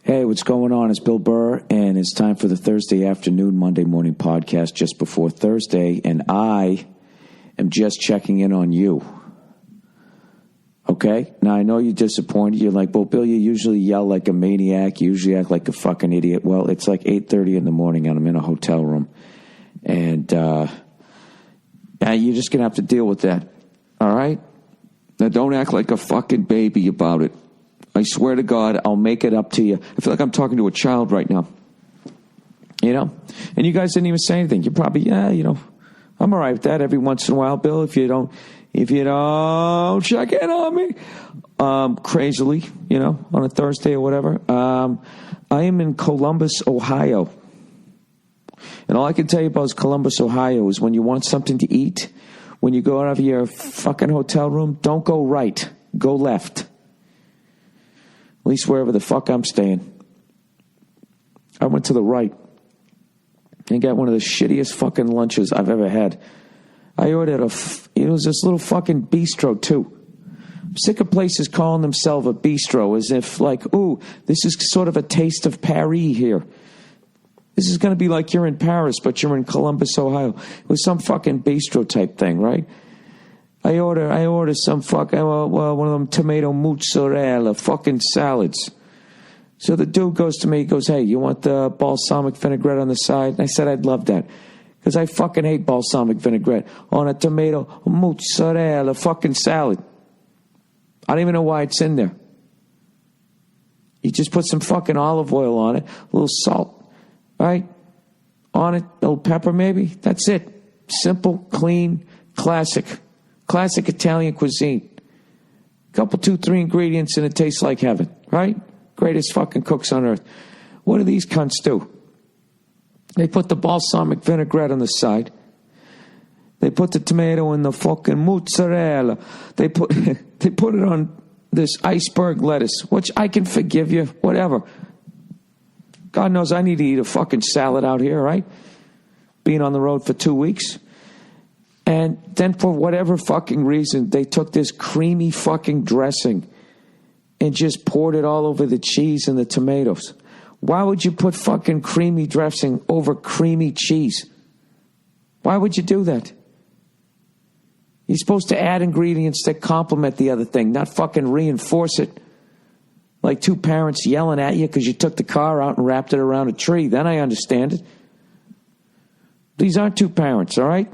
Hey, what's going on? It's Bill Burr, and it's time for the Thursday afternoon, Monday morning podcast just before Thursday, and I am just checking in on you. Okay? Now, I know you're disappointed. You're like, well, Bill, you usually yell like a maniac. You usually act like a fucking idiot. Well, it's like 8:30 in the morning, and I'm in a hotel room, and you're just going to have to deal with that. All right? Now, don't act like a fucking baby about it. I swear to God, I'll make it up to you. I feel like I'm talking to a child right now. You know? And you guys didn't even say anything. You're probably, I'm all right with that every once in a while, Bill, if you don't check in on me. Crazily, on a Thursday or whatever. I am in Columbus, Ohio. And all I can tell you about Columbus, Ohio is when you want something to eat, when you go out of your fucking hotel room, don't go right. Go left. At least wherever the fuck I'm staying. I went to the right and got one of the shittiest fucking lunches I've ever had. I ordered it was this little fucking bistro too. I'm sick of places calling themselves a bistro as if like, ooh, this is sort of a taste of Paris here. This is going to be like you're in Paris, but you're in Columbus, Ohio. It was some fucking bistro type thing, right? I order some fucking, one of them tomato mozzarella fucking salads. So the dude goes to me, he goes, hey, you want the balsamic vinaigrette on the side? And I said, I'd love that. Because I fucking hate balsamic vinaigrette on a tomato mozzarella fucking salad. I don't even know why it's in there. You just put some fucking olive oil on it, a little salt, right? On it, a little pepper maybe. That's it. Simple, clean, classic Italian cuisine. Couple, 2, 3 ingredients and it tastes like heaven, right? Greatest fucking cooks on earth. What do these cunts do? They put the balsamic vinaigrette on the side. They put the tomato in the fucking mozzarella. They put it on this iceberg lettuce, which I can forgive you, whatever. God knows I need to eat a fucking salad out here, right? Being on the road for 2 weeks. And then for whatever fucking reason, they took this creamy fucking dressing and just poured it all over the cheese and the tomatoes. Why would you put fucking creamy dressing over creamy cheese? Why would you do that? You're supposed to add ingredients that complement the other thing, not fucking reinforce it. Like two parents yelling at you because you took the car out and wrapped it around a tree. Then I understand it. These aren't two parents, all right?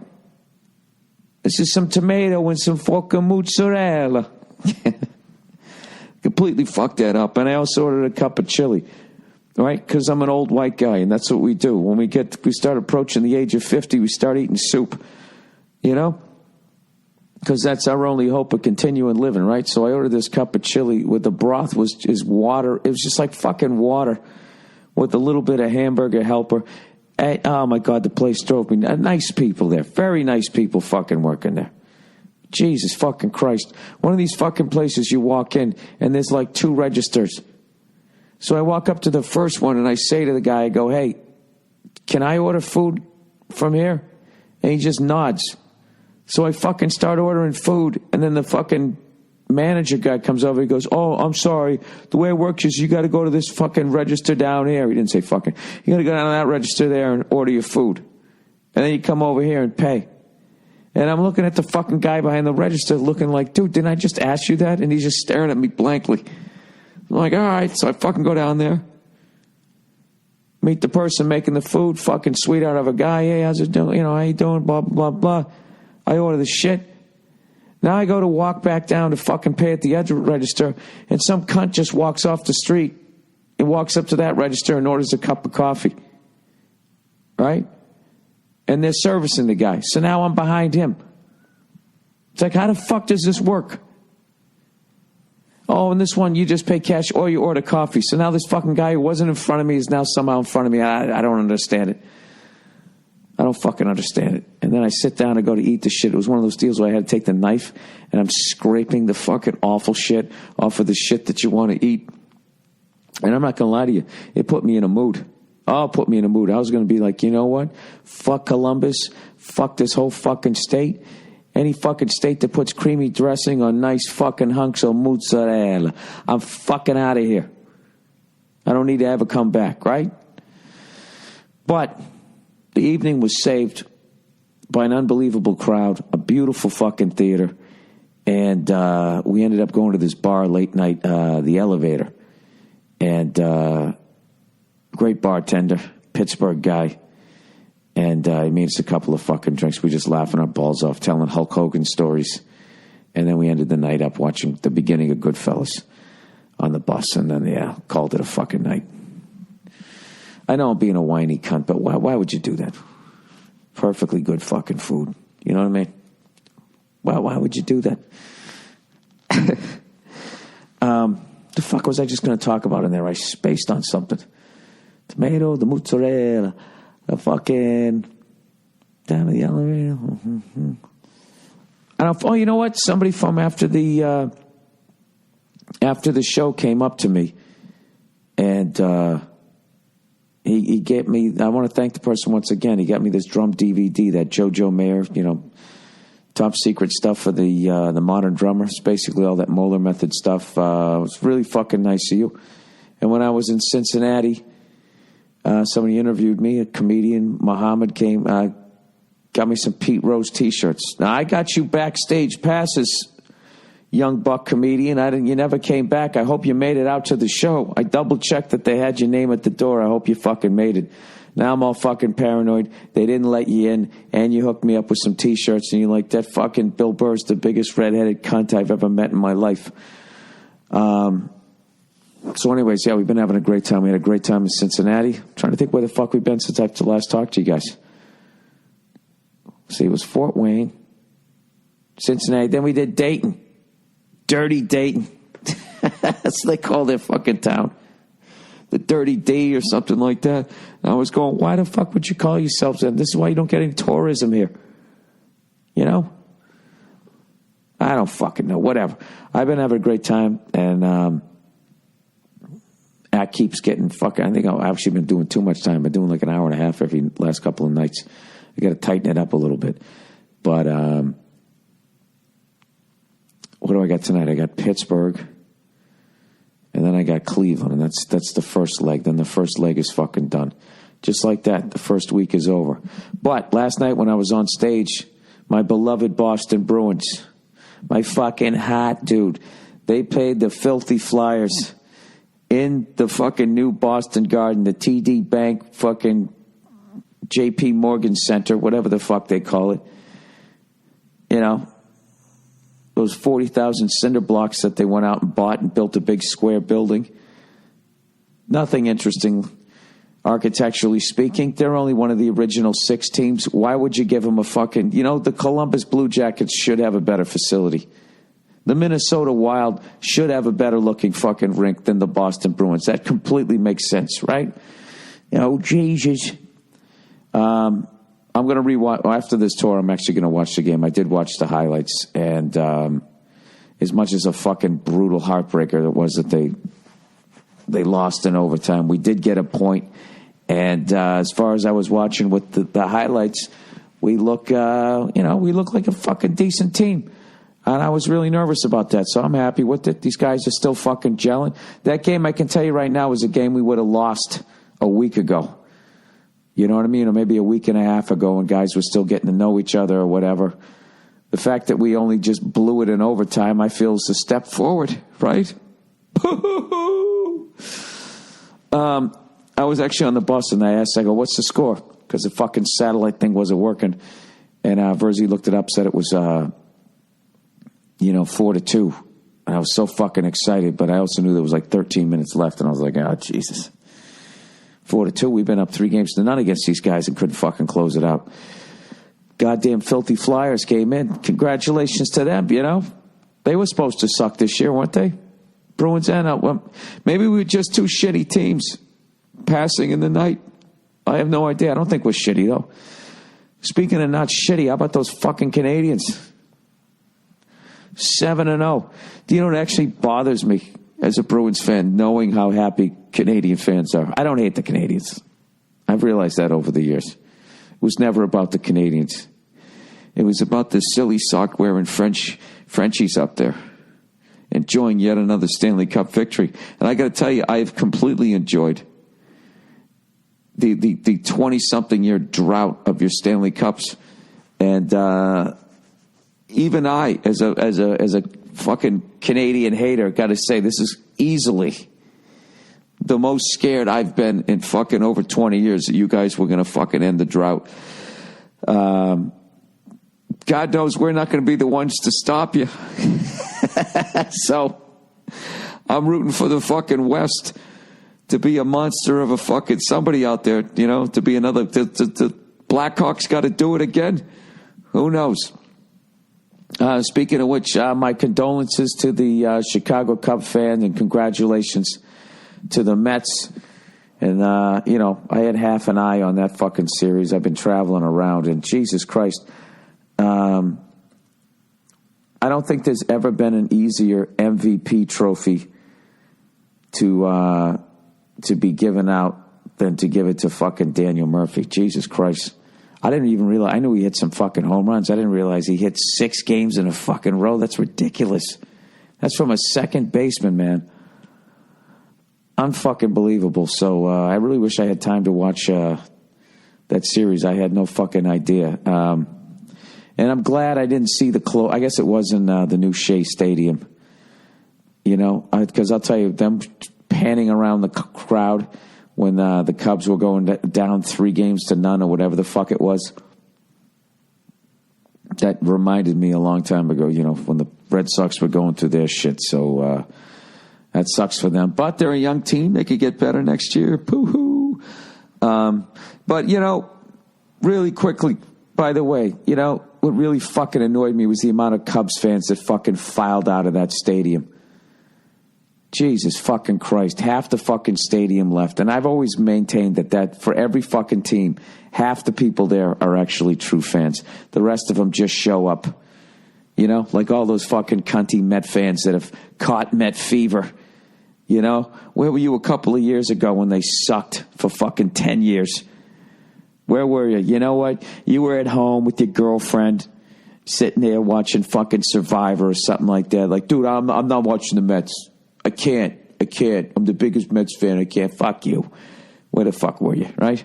This is some tomato and some fucking mozzarella. Completely fucked that up. And I also ordered a cup of chili. Right? Because I'm an old white guy, and that's what we do. When we start approaching the age of 50, we start eating soup. Because that's our only hope of continuing living, right? So I ordered this cup of chili with the broth is water. It was just like fucking water with a little bit of hamburger helper. Oh, my God, the place drove me. Nice people there. Very nice people fucking working there. Jesus fucking Christ. One of these fucking places you walk in, and there's like 2 registers. So I walk up to the first one, and I say to the guy, I go, hey, can I order food from here? And he just nods. So I fucking start ordering food, and then the fucking manager guy comes over. He goes, oh, I'm sorry. The way it works is you got to go to this fucking register down here. He didn't say fucking. You got to go down to that register there and order your food. And then you come over here and pay. And I'm looking at the fucking guy behind the register looking like, dude, didn't I just ask you that? And he's just staring at me blankly. I'm like, all right. So I fucking go down there. Meet the person making the food. Fucking sweetheart of a guy. Hey, how's it doing? How you doing? Blah, blah, blah. I order the shit. Now I go to walk back down to fucking pay at the edge register, and some cunt just walks off the street and walks up to that register and orders a cup of coffee. Right? And they're servicing the guy. So now I'm behind him. It's like, how the fuck does this work? Oh, and this one, you just pay cash or you order coffee. So now this fucking guy who wasn't in front of me is now somehow in front of me. I don't understand it. I don't fucking understand it. And then I sit down and go to eat the shit. It was one of those deals where I had to take the knife and I'm scraping the fucking awful shit off of the shit that you want to eat. And I'm not going to lie to you. It put me in a mood. Oh, it put me in a mood. I was going to be like, you know what? Fuck Columbus. Fuck this whole fucking state. Any fucking state that puts creamy dressing on nice fucking hunks of mozzarella. I'm fucking out of here. I don't need to ever come back, right? But the evening was saved by an unbelievable crowd, a beautiful fucking theater, and we ended up going to this bar late night, the Elevator, and great bartender, Pittsburgh guy, and he made us a couple of fucking drinks. We just laughing our balls off, telling Hulk Hogan stories, and then we ended the night up watching the beginning of Goodfellas on the bus, and then, called it a fucking night. I know I'm being a whiny cunt, but why would you do that? Perfectly good fucking food. You know what I mean? Why would you do that? The fuck was I just going to talk about in there? I spaced on something. Tomato, the mozzarella, the fucking... down the elevator. You know what? Somebody from after the show came up to me, and he gave me, I want to thank the person once again, he got me this drum DVD, that JoJo Mayer, top secret stuff for the modern drummer. It's basically all that Moeller method stuff. It was really fucking nice of you. And when I was in Cincinnati, somebody interviewed me, a comedian, Muhammad, came, got me some Pete Rose t-shirts. Now, I got you backstage passes, young buck comedian. You never came back. I hope you made it out to the show. I double-checked that they had your name at the door. I hope you fucking made it. Now I'm all fucking paranoid. They didn't let you in, and you hooked me up with some T-shirts, and you're like, that fucking Bill Burr's the biggest redheaded cunt I've ever met in my life. So anyways, we've been having a great time. We had a great time in Cincinnati. I'm trying to think where the fuck we've been since I've last talked to you guys. See, it was Fort Wayne, Cincinnati. Then we did Dayton. Dirty Dayton. That's what they call their fucking town. The Dirty D or something like that. And I was going, why the fuck would you call yourselves that? This is why you don't get any tourism here. I don't fucking know. Whatever. I've been having a great time, and that keeps getting fucking... I think I've actually been doing too much time. I've been doing like an hour and a half every last couple of nights. I got to tighten it up a little bit. But what do I got tonight? I got Pittsburgh. And then I got Cleveland, and that's the first leg. Then the first leg is fucking done. Just like that, the first week is over. But last night when I was on stage, my beloved Boston Bruins, my fucking hot dude, they played the filthy Flyers in the fucking new Boston Garden, the TD Bank fucking JP Morgan Center, whatever the fuck they call it. Those 40,000 cinder blocks that they went out and bought and built a big square building. Nothing interesting, architecturally speaking. They're only one of the original 6 teams. Why would you give them a fucking... the Columbus Blue Jackets should have a better facility. The Minnesota Wild should have a better looking fucking rink than the Boston Bruins. That completely makes sense, right? Jesus. I'm going to rewatch... after this tour, I'm actually going to watch the game. I did watch the highlights, and as much as a fucking brutal heartbreaker it was that they lost in overtime, we did get a point. And as far as I was watching with the highlights, we look like a fucking decent team. And I was really nervous about that, so I'm happy with it. These guys are still fucking gelling. That game, I can tell you right now, was a game we would have lost a week ago. You know what I mean? Or maybe a week and a half ago when guys were still getting to know each other or whatever. The fact that we only just blew it in overtime, I feel, is a step forward, right? I was actually on the bus, and I go, what's the score? Because the fucking satellite thing wasn't working. And Verzi looked it up, said it was, 4-2. And I was so fucking excited, but I also knew there was like 13 minutes left, and I was like, oh, Jesus. 4-2. We've been up 3 games to none against these guys and couldn't fucking close it out. Goddamn filthy Flyers came in. Congratulations to them, They were supposed to suck this year, weren't they? Bruins and maybe we were just 2 shitty teams passing in the night. I have no idea. I don't think we're shitty, though. Speaking of not shitty, how about those fucking Canadians? 7-0. Do you know what actually bothers me as a Bruins fan, knowing how happy Canadian fans are? I don't hate the Canadians. I've realized that over the years. It was never about the Canadians. It was about the silly sock-wearing Frenchies up there enjoying yet another Stanley Cup victory. And I got to tell you, I have completely enjoyed the 20-something year drought of your Stanley Cups. And even I, as a fucking Canadian hater, got to say, this is easily the most scared I've been in fucking over 20 years that you guys were going to fucking end the drought. God knows we're not going to be the ones to stop you. So I'm rooting for the fucking West to be a monster of a fucking somebody out there, you know, to be another. The Blackhawks got to do it again. Who knows? Speaking of which, my condolences to the Chicago Cubs fans and congratulations to the Mets. And, you know, I had half an eye on that fucking series. I've been traveling around, and Jesus Christ, I don't think there's ever been an easier MVP trophy to be given out than to give it to fucking Daniel Murphy. Jesus Christ. I didn't even realize. I knew he hit some fucking home runs. I didn't realize he hit 6 games in a fucking row. That's ridiculous. That's from a second baseman, man. Unfucking believable. So I really wish I had time to watch that series. I had no fucking idea. And I'm glad I didn't see the close. I guess it was in the new Shea Stadium. You know, because I'll tell you, them panning around the crowd when the Cubs were going down 3-0 or whatever the fuck it was. That reminded me a long time ago, you know, when the Red Sox were going through their shit. So that sucks for them. But they're a young team. They could get better next year. Poo-hoo. But, you know, really quickly, by the way, you know, what really fucking annoyed me was the amount of Cubs fans that fucking filed out of that stadium. Jesus fucking Christ. Half the fucking stadium left. And I've always maintained that for every fucking team, half the people there are actually true fans. The rest of them just show up. You know, like all those fucking cunty Met fans that have caught Met fever. You know, where were you a couple of years ago when they sucked for fucking 10 years? Where were you? You know what? You were at home with your girlfriend, sitting there watching fucking Survivor or something like that. Like, dude, I'm not watching the Mets. I can't. I'm the biggest Mets fan. I can't. Fuck you. Where the fuck were you, right?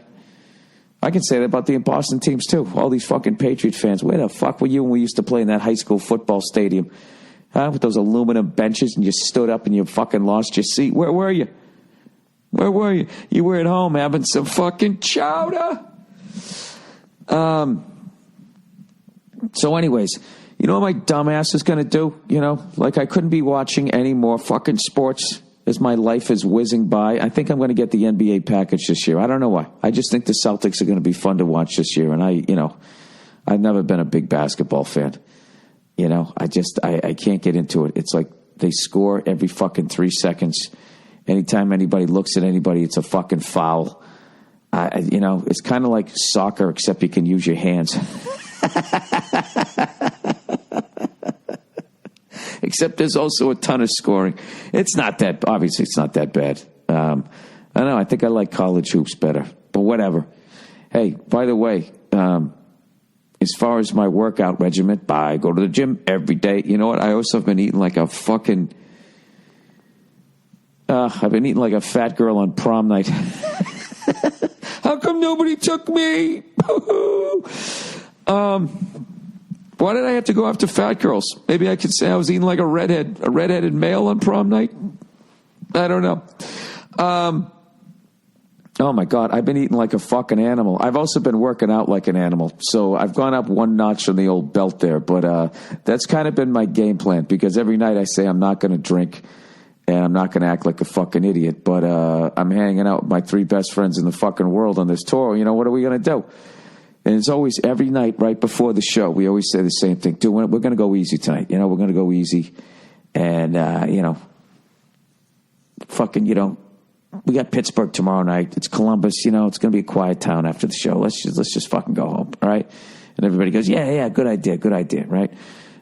I can say that about the Boston teams, too. All these fucking Patriot fans. Where the fuck were you when we used to play in that high school football stadium? With those aluminum benches, and you stood up and you fucking lost your seat. Where were you? Where were you? You were at home having some fucking chowder. So anyways, you know what my dumbass is going to do? You know, like I couldn't be watching any more fucking sports as my life is whizzing by. I think I'm going to get the NBA package this year. I don't know why. I just think the Celtics are going to be fun to watch this year. And I've never been a big basketball fan. You know, I can't get into it. It's like they score every fucking 3 seconds. Anytime anybody looks at anybody, it's a fucking foul. You know, it's kind of like soccer, except you can use your hands. Except there's also a ton of scoring. Obviously it's not that bad. I don't know, I think I like college hoops better, but whatever. Hey, by the way, as far as my workout regimen, I go to the gym every day. You know what? I also have been eating like a fucking, I've been eating like a fat girl on prom night. How come nobody took me? Why did I have to go after fat girls? Maybe I could say I was eating like a redheaded male on prom night. I don't know. Oh my God, I've been eating like a fucking animal. I've also been working out like an animal. So I've gone up one notch on the old belt there. But that's kind of been my game plan, because every night I say I'm not going to drink and I'm not going to act like a fucking idiot. But I'm hanging out with my 3 best friends in the fucking world on this tour. You know, what are we going to do? And it's always every night right before the show, we always say the same thing. Dude, we're going to go easy tonight. You know, we're going to go easy. And, you know, fucking, you know, we got Pittsburgh tomorrow night. It's Columbus. You know, it's going to be a quiet town after the show. Let's just fucking go home. All right. And everybody goes, yeah, good idea. Right.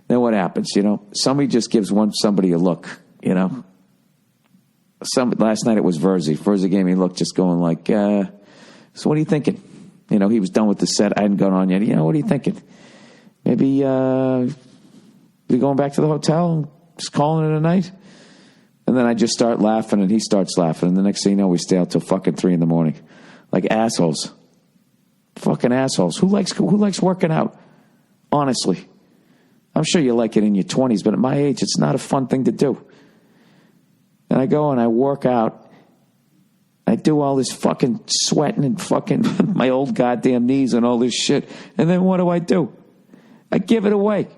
Then what happens? You know, somebody just gives somebody a look, you know. Last night it was Verzi. Verzi gave me a look, just going like, so what are you thinking? You know, he was done with the set. I hadn't gone on yet. You know, what are you thinking? Maybe we going back to the hotel and just calling it a night? And then I just start laughing, and he starts laughing. And the next thing you know, we stay out till fucking 3 a.m. Like assholes. Fucking assholes. Who likes working out? Honestly. I'm sure you like it in your 20s, but at my age, it's not a fun thing to do. And I go and I work out. I do all this fucking sweating and fucking my old goddamn knees and all this shit. And then what do? I give it away.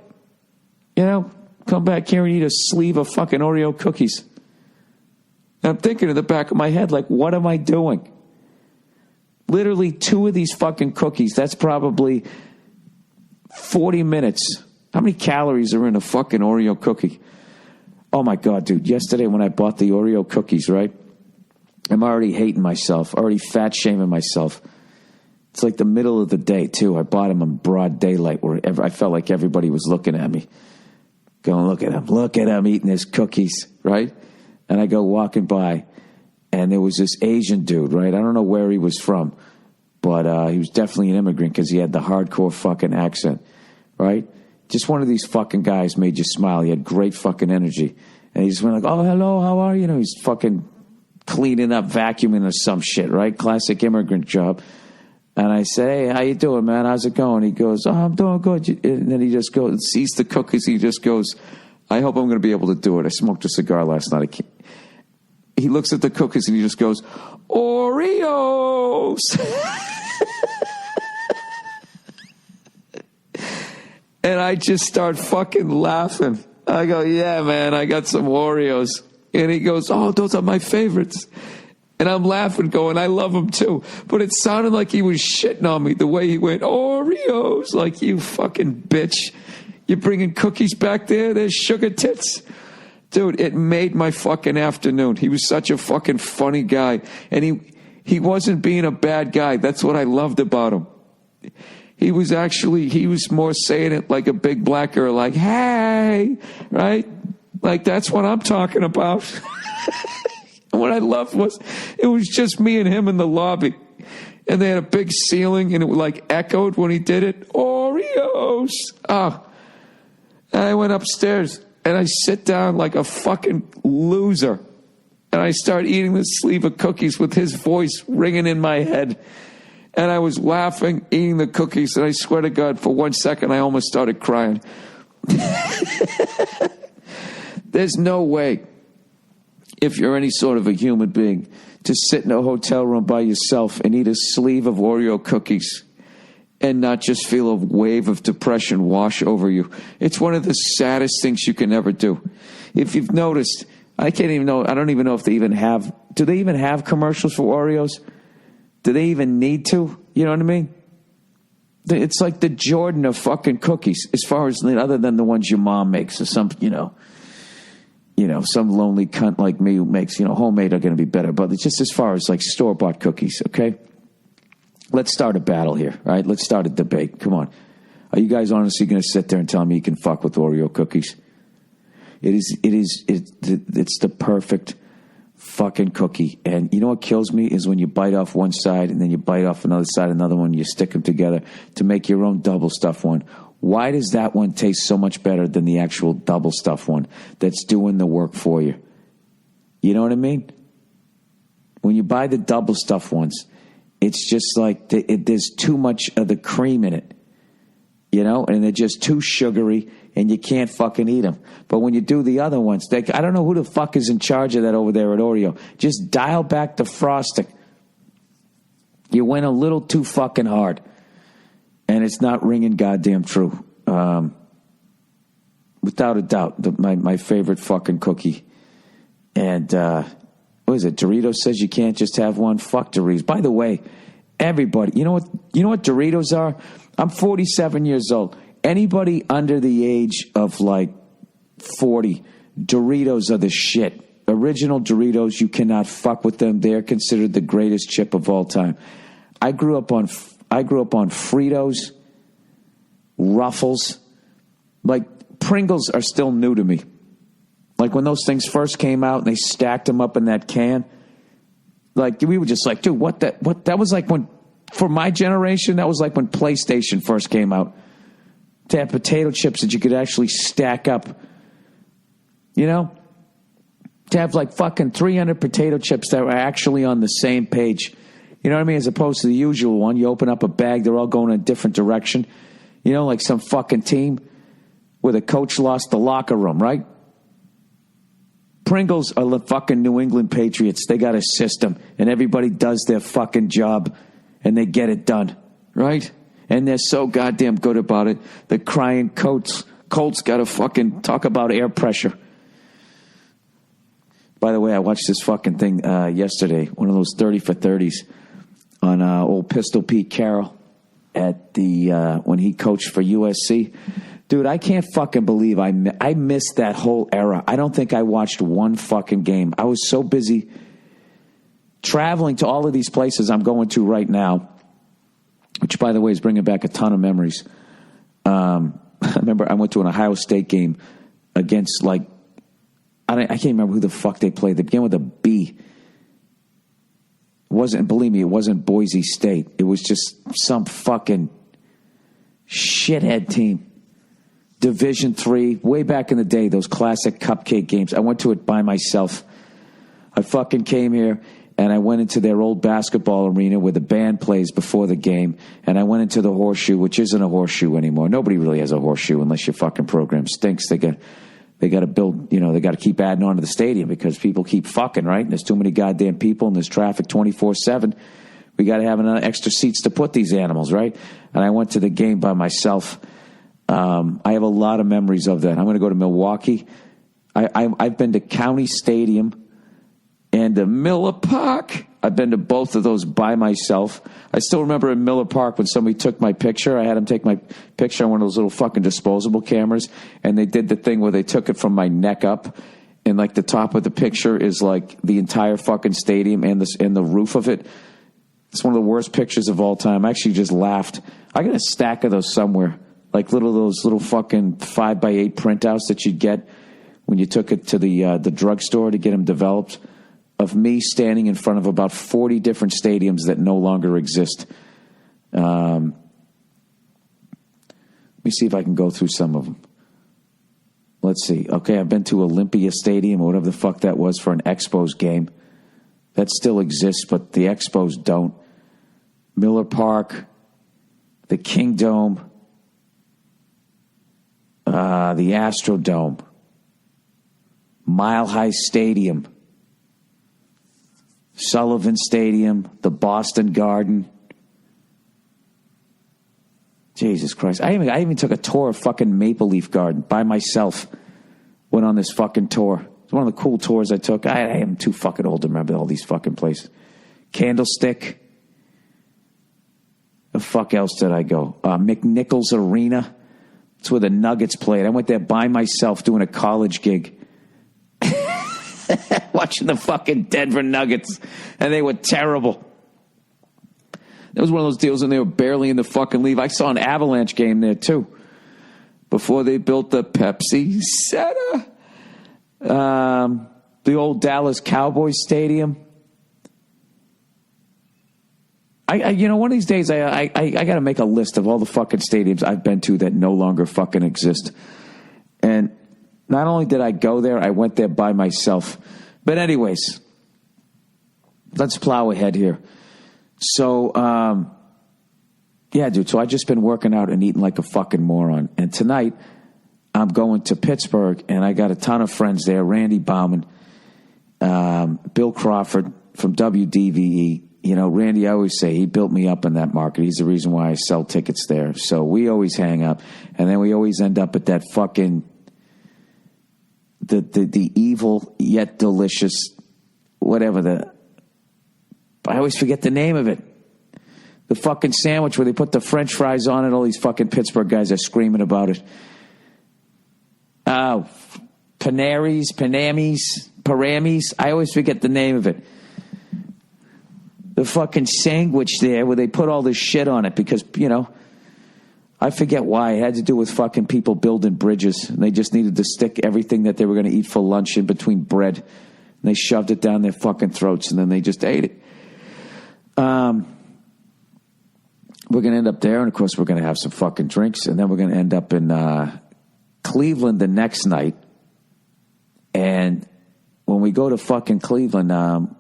You know? Come back here and eat a sleeve of fucking Oreo cookies. I'm thinking in the back of my head, like, what am I doing? Literally 2 of these fucking cookies, that's probably 40 minutes. How many calories are in a fucking Oreo cookie? Oh, my God, dude. Yesterday when I bought the Oreo cookies, right? I'm already hating myself, already fat-shaming myself. It's like the middle of the day, too. I bought them in broad daylight where I felt like everybody was looking at me. Going, look at him eating his cookies, right? And I go walking by, and there was this Asian dude, right? I don't know where he was from, but he was definitely an immigrant because he had the hardcore fucking accent, right? Just one of these fucking guys made you smile. He had great fucking energy. And he just went like, oh, hello, how are you? You know, he's fucking cleaning up, vacuuming or some shit, right? Classic immigrant job. And I say, hey, how you doing, man? How's it going? He goes, oh, I'm doing good. And then he just goes, sees the cookies. He just goes, I hope I'm going to be able to do it. I smoked a cigar last night. He looks at the cookies and he just goes, Oreos. And I just start fucking laughing. I go, yeah, man, I got some Oreos. And he goes, oh, those are my favorites. And I'm laughing, going, I love them too. But it sounded like he was shitting on me the way he went, Oreos. Like, you fucking bitch. You're bringing cookies back there? There's sugar tits. Dude, it made my fucking afternoon. He was such a fucking funny guy. And he wasn't being a bad guy. That's what I loved about him. He was more saying it like a big black girl, like, hey, right? Like, that's what I'm talking about. And what I loved was, it was just me and him in the lobby. And they had a big ceiling, and it like echoed when he did it. Oreos. Oh. And I went upstairs, and I sit down like a fucking loser. And I start eating this sleeve of cookies with his voice ringing in my head. And I was laughing, eating the cookies, and I swear to God, for 1 second, I almost started crying. There's no way, if you're any sort of a human being, to sit in a hotel room by yourself and eat a sleeve of Oreo cookies and not just feel a wave of depression wash over you. It's one of the saddest things you can ever do. If you've noticed, I don't even know if they even have, do they even have commercials for Oreos? Do they even need to? You know what I mean? It's like the Jordan of fucking cookies, as far as, other than the ones your mom makes or some, some lonely cunt like me who makes, homemade are going to be better. But it's just as far as like store-bought cookies, okay? Let's start a battle here, right? Let's start a debate. Come on. Are you guys honestly going to sit there and tell me you can fuck with Oreo cookies? It's the perfect fucking cookie. And you know what kills me is when you bite off one side and then you bite off another side, another one, you stick them together to make your own double stuff one. Why does that one taste so much better than the actual double stuff one that's doing the work for you? You know what I mean? When you buy the double stuff ones, it's just like there's too much of the cream in it, and they're just too sugary and you can't fucking eat them. But when you do the other ones, I don't know who the fuck is in charge of that over there at Oreo. Just dial back the frosting. You went a little too fucking hard. And it's not ringing goddamn true. Without a doubt, my favorite fucking cookie. And, what is it? Doritos says you can't just have one. Fuck Doritos. By the way, everybody, you know what Doritos are? I'm 47 years old. Anybody under the age of like 40, Doritos are the shit. Original Doritos, you cannot fuck with them. They're considered the greatest chip of all time. I grew up on Fritos, Ruffles. Like, Pringles are still new to me. Like, when those things first came out and they stacked them up in that can, like, we were just like, dude, that was like when, for my generation, that was like when PlayStation first came out. To have potato chips that you could actually stack up. To have like fucking 300 potato chips that were actually on the same page. You know what I mean? As opposed to the usual one. You open up a bag, they're all going in a different direction. You know, like some fucking team where the coach lost the locker room, right? Pringles are the fucking New England Patriots. They got a system, and everybody does their fucking job, and they get it done, right? And they're so goddamn good about it. The crying Colts got to fucking talk about air pressure. By the way, I watched this fucking thing yesterday, one of those 30 for 30s on old Pistol Pete Carroll at the when he coached for USC. Dude, I can't fucking believe I missed that whole era. I don't think I watched one fucking game. I was so busy traveling to all of these places I'm going to right now, which, by the way, is bringing back a ton of memories. I remember I went to an Ohio State game against, like, I can't remember who the fuck they played. They began with a B. Believe me, it wasn't Boise State. It was just some fucking shithead team. Division III, way back in the day, those classic cupcake games. I went to it by myself. I fucking came here, and I went into their old basketball arena where the band plays before the game, and I went into the horseshoe, which isn't a horseshoe anymore. Nobody really has a horseshoe unless your fucking program stinks. They got to build, you know, they got to keep adding on to the stadium because people keep fucking, right? And there's too many goddamn people, and there's traffic 24/7. We got to have enough extra seats to put these animals, right? And I went to the game by myself. I have a lot of memories of that. I'm going to go to Milwaukee. I've been to County Stadium and to Miller Park. I've been to both of those by myself. I still remember in Miller Park when somebody took my picture. I had them take my picture on one of those little fucking disposable cameras, and they did the thing where they took it from my neck up, and like the top of the picture is like the entire fucking stadium and the roof of it. It's one of the worst pictures of all time. I actually just laughed. I got a stack of those somewhere. Like those little fucking 5x8 printouts that you'd get when you took it to the drugstore to get them developed, of me standing in front of about 40 different stadiums that no longer exist. Let me see if I can go through some of them. Let's see. Okay, I've been to Olympia Stadium or whatever the fuck that was for an Expos game. That still exists, but the Expos don't. Miller Park, the Kingdome, the Astrodome, Mile High Stadium, Sullivan Stadium, the Boston Garden. Jesus Christ. I even took a tour of fucking Maple Leaf Garden by myself. Went on this fucking tour. It's one of the cool tours I took. I am too fucking old to remember all these fucking places. Candlestick. The fuck else did I go? McNichols Arena. It's where the Nuggets played. I went there by myself doing a college gig. Watching the fucking Denver Nuggets. And they were terrible. That was one of those deals and they were barely in the fucking league. I saw an Avalanche game there too. Before they built the Pepsi Center. The old Dallas Cowboys Stadium. One of these days, I got to make a list of all the fucking stadiums I've been to that no longer fucking exist. And not only did I go there, I went there by myself. But anyways, let's plow ahead here. So, yeah, dude, so I've just been working out and eating like a fucking moron. And tonight, I'm going to Pittsburgh, and I got a ton of friends there. Randy Bauman, Bill Crawford from WDVE. You know, Randy, I always say he built me up in that market. He's the reason why I sell tickets there. So we always hang up, and then we always end up at that fucking the evil yet delicious whatever I always forget the name of it. The fucking sandwich where they put the French fries on it. All these fucking Pittsburgh guys are screaming about it. Oh, Paramis. I always forget the name of it. The fucking sandwich there where they put all this shit on it because, you know, I forget why. It had to do with fucking people building bridges. And they just needed to stick everything that they were going to eat for lunch in between bread. And they shoved it down their fucking throats and then they just ate it. We're going to end up there. And, of course, we're going to have some fucking drinks. And then we're going to end up in Cleveland the next night. And when we go to fucking Cleveland,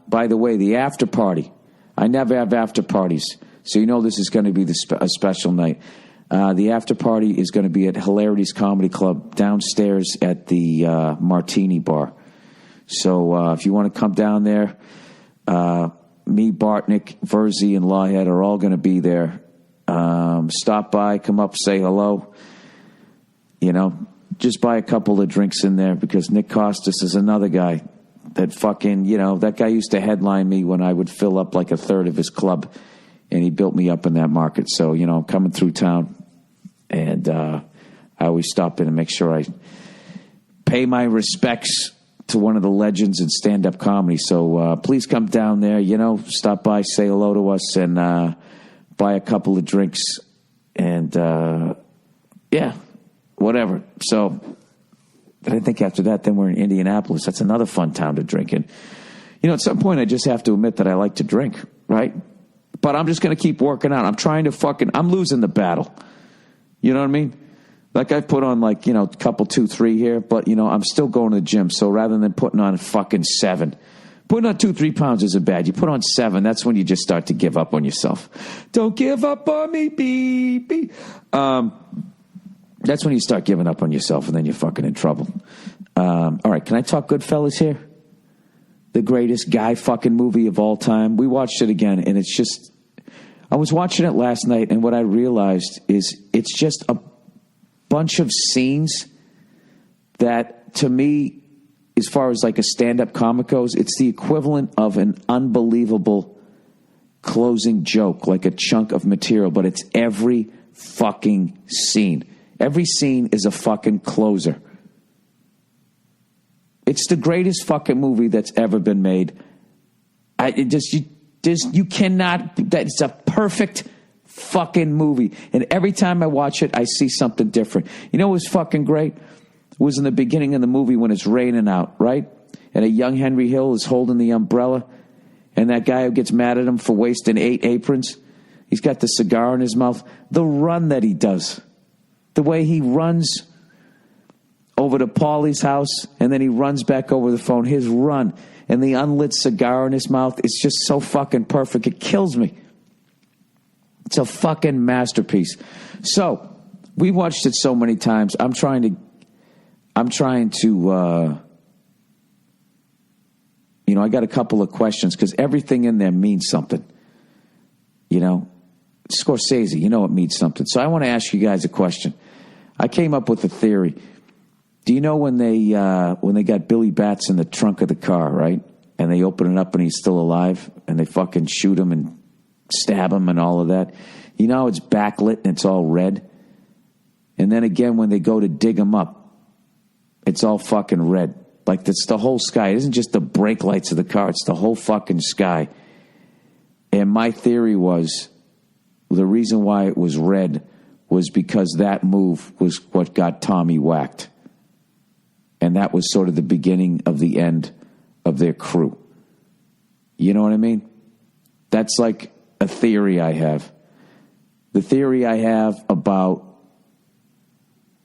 by the way, the after party, I never have after parties, so you know this is going to be a special night. The after party is going to be at Hilarity's Comedy Club downstairs at the Martini Bar. So if you want to come down there, me, Bartnick, Verzi, and Lawhead are all going to be there. Stop by, come up, say hello. You know, just buy a couple of drinks in there because Nick Costas is another guy that fucking, you know, that guy used to headline me when I would fill up like a third of his club, and he built me up in that market. So, you know, I'm coming through town, and I always stop in and make sure I pay my respects to one of the legends in stand-up comedy. So please come down there, you know, stop by, say hello to us, and buy a couple of drinks, and yeah, whatever. So I think after that, then we're in Indianapolis. That's another fun town to drink in. You know, at some point, I just have to admit that I like to drink, right? But I'm just going to keep working out. I'm trying to I'm losing the battle. You know what I mean? Like, I've put on, like, you know, a couple, 2, 3 here, but, you know, I'm still going to the gym. So rather than putting on fucking 7, putting on 2, 3 pounds isn't bad. You put on 7, that's when you just start to give up on yourself. Don't give up on me, baby. That's when you start giving up on yourself, and then you're fucking in trouble. All right, can I talk Goodfellas here? The greatest guy fucking movie of all time. We watched it again, and it's just... I was watching it last night, and what I realized is it's just a bunch of scenes that, to me, as far as like a stand-up comic goes, it's the equivalent of an unbelievable closing joke, like a chunk of material, but it's every fucking scene. Every scene is a fucking closer. It's the greatest fucking movie that's ever been made. You cannot, that's a perfect fucking movie. And every time I watch it, I see something different. You know what was fucking great? It was in the beginning of the movie when it's raining out, right? And a young Henry Hill is holding the umbrella, and that guy who gets mad at him for wasting 8 aprons, he's got the cigar in his mouth. The run that he does, the way he runs over to Paulie's house, and then he runs back over the phone, his run, and the unlit cigar in his mouth, it's just so fucking perfect. It kills me. It's a fucking masterpiece. So, we watched it so many times. I'm trying to, you know, I got a couple of questions because everything in there means something. You know, Scorsese, you know it means something. So I want to ask you guys a question. I came up with a theory. Do you know when they got Billy Bats in the trunk of the car, right? And they open it up and he's still alive, and they fucking shoot him and stab him and all of that. You know, it's backlit and it's all red. And then again, when they go to dig him up, it's all fucking red. Like, it's the whole sky. It isn't just the brake lights of the car. It's the whole fucking sky. And my theory was the reason why it was red was because that move was what got Tommy whacked. And that was sort of the beginning of the end of their crew. You know what I mean? That's like a theory I have. The theory I have about,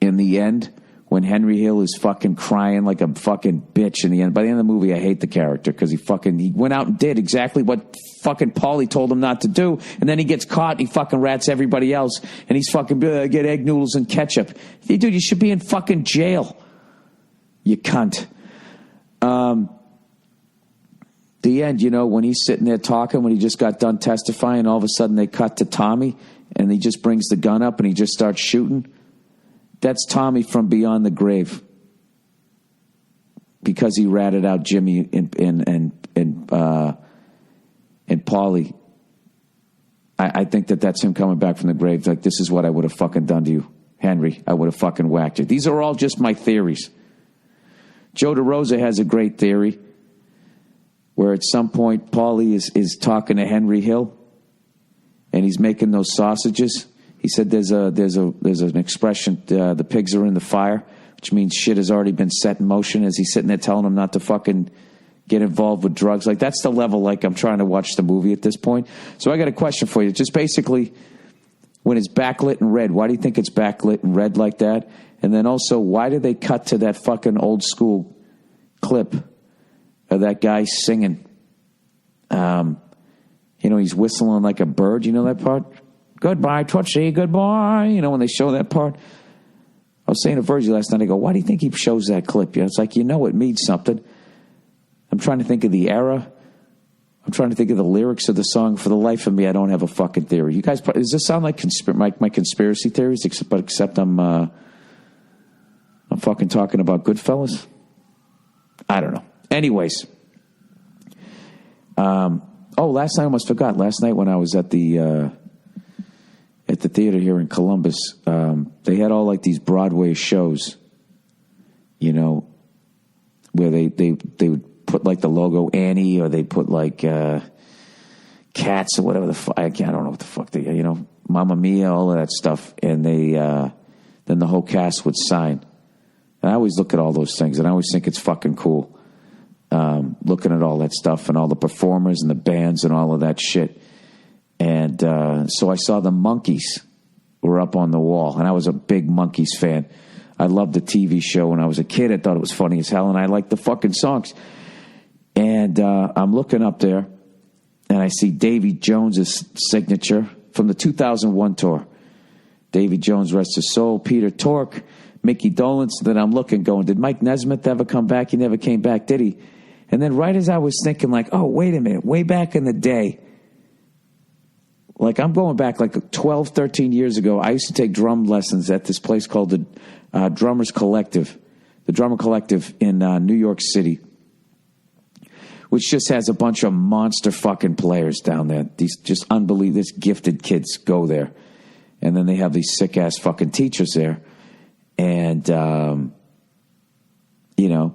in the end, when Henry Hill is fucking crying like a fucking bitch in the end. By the end of the movie, I hate the character because he went out and did exactly what fucking Paulie told him not to do, and then he gets caught and he fucking rats everybody else, and he's fucking, get egg noodles and ketchup. Hey, dude, you should be in fucking jail. You cunt. The end, you know, when he's sitting there talking, when he just got done testifying, all of a sudden they cut to Tommy, and he just brings the gun up and he just starts shooting. That's Tommy from beyond the grave, because he ratted out Jimmy and Paulie. I think that's him coming back from the grave. Like, this is what I would have fucking done to you, Henry. I would have fucking whacked you. These are all just my theories. Joe DeRosa has a great theory where at some point Paulie is talking to Henry Hill and he's making those sausages. He said there's an expression, the pigs are in the fire, which means shit has already been set in motion, as he's sitting there telling him not to fucking get involved with drugs. Like, that's the level, like, I'm trying to watch the movie at this point. So I got a question for you. Just basically, when it's backlit and red, why do you think it's backlit and red like that? And then also, why did they cut to that fucking old school clip of that guy singing. He's whistling like a bird. You know that part? Goodbye, Tootsie, goodbye. When they show that part. I was saying to Virgie last night, I go, why do you think he shows that clip? It's like, it means something. I'm trying to think of the era. I'm trying to think of the lyrics of the song. For the life of me, I don't have a fucking theory. You guys, does this sound like my conspiracy theories? Except I'm fucking talking about Goodfellas? I don't know. Anyways. Last night I almost forgot. Last night when I was at the theater here in Columbus, they had all like these Broadway shows, where they would put like the logo Annie, or they put like Cats or whatever the fuck. I don't know what the fuck they, Mamma Mia, all of that stuff. And they then the whole cast would sign. And I always look at all those things, and I always think it's fucking cool. Looking at all that stuff and all the performers and the bands and all of that shit. And so I saw the Monkees were up on the wall, and I was a big Monkees fan. I loved the TV show when I was a kid. I thought it was funny as hell, and I liked the fucking songs. And I'm looking up there, and I see Davy Jones's signature from the 2001 tour. Davy Jones, rest his soul. Peter Tork, Mickey Dolenz. Then I'm looking, going, did Mike Nesmith ever come back? He never came back, did he? And then right as I was thinking, like, oh, wait a minute, way back in the day, like I'm going back like 12, 13 years ago, I used to take drum lessons at this place called the Drummer Collective in New York City, which just has a bunch of monster fucking players down there. These just unbelievable, these gifted kids go there. And then they have these sick-ass fucking teachers there. And,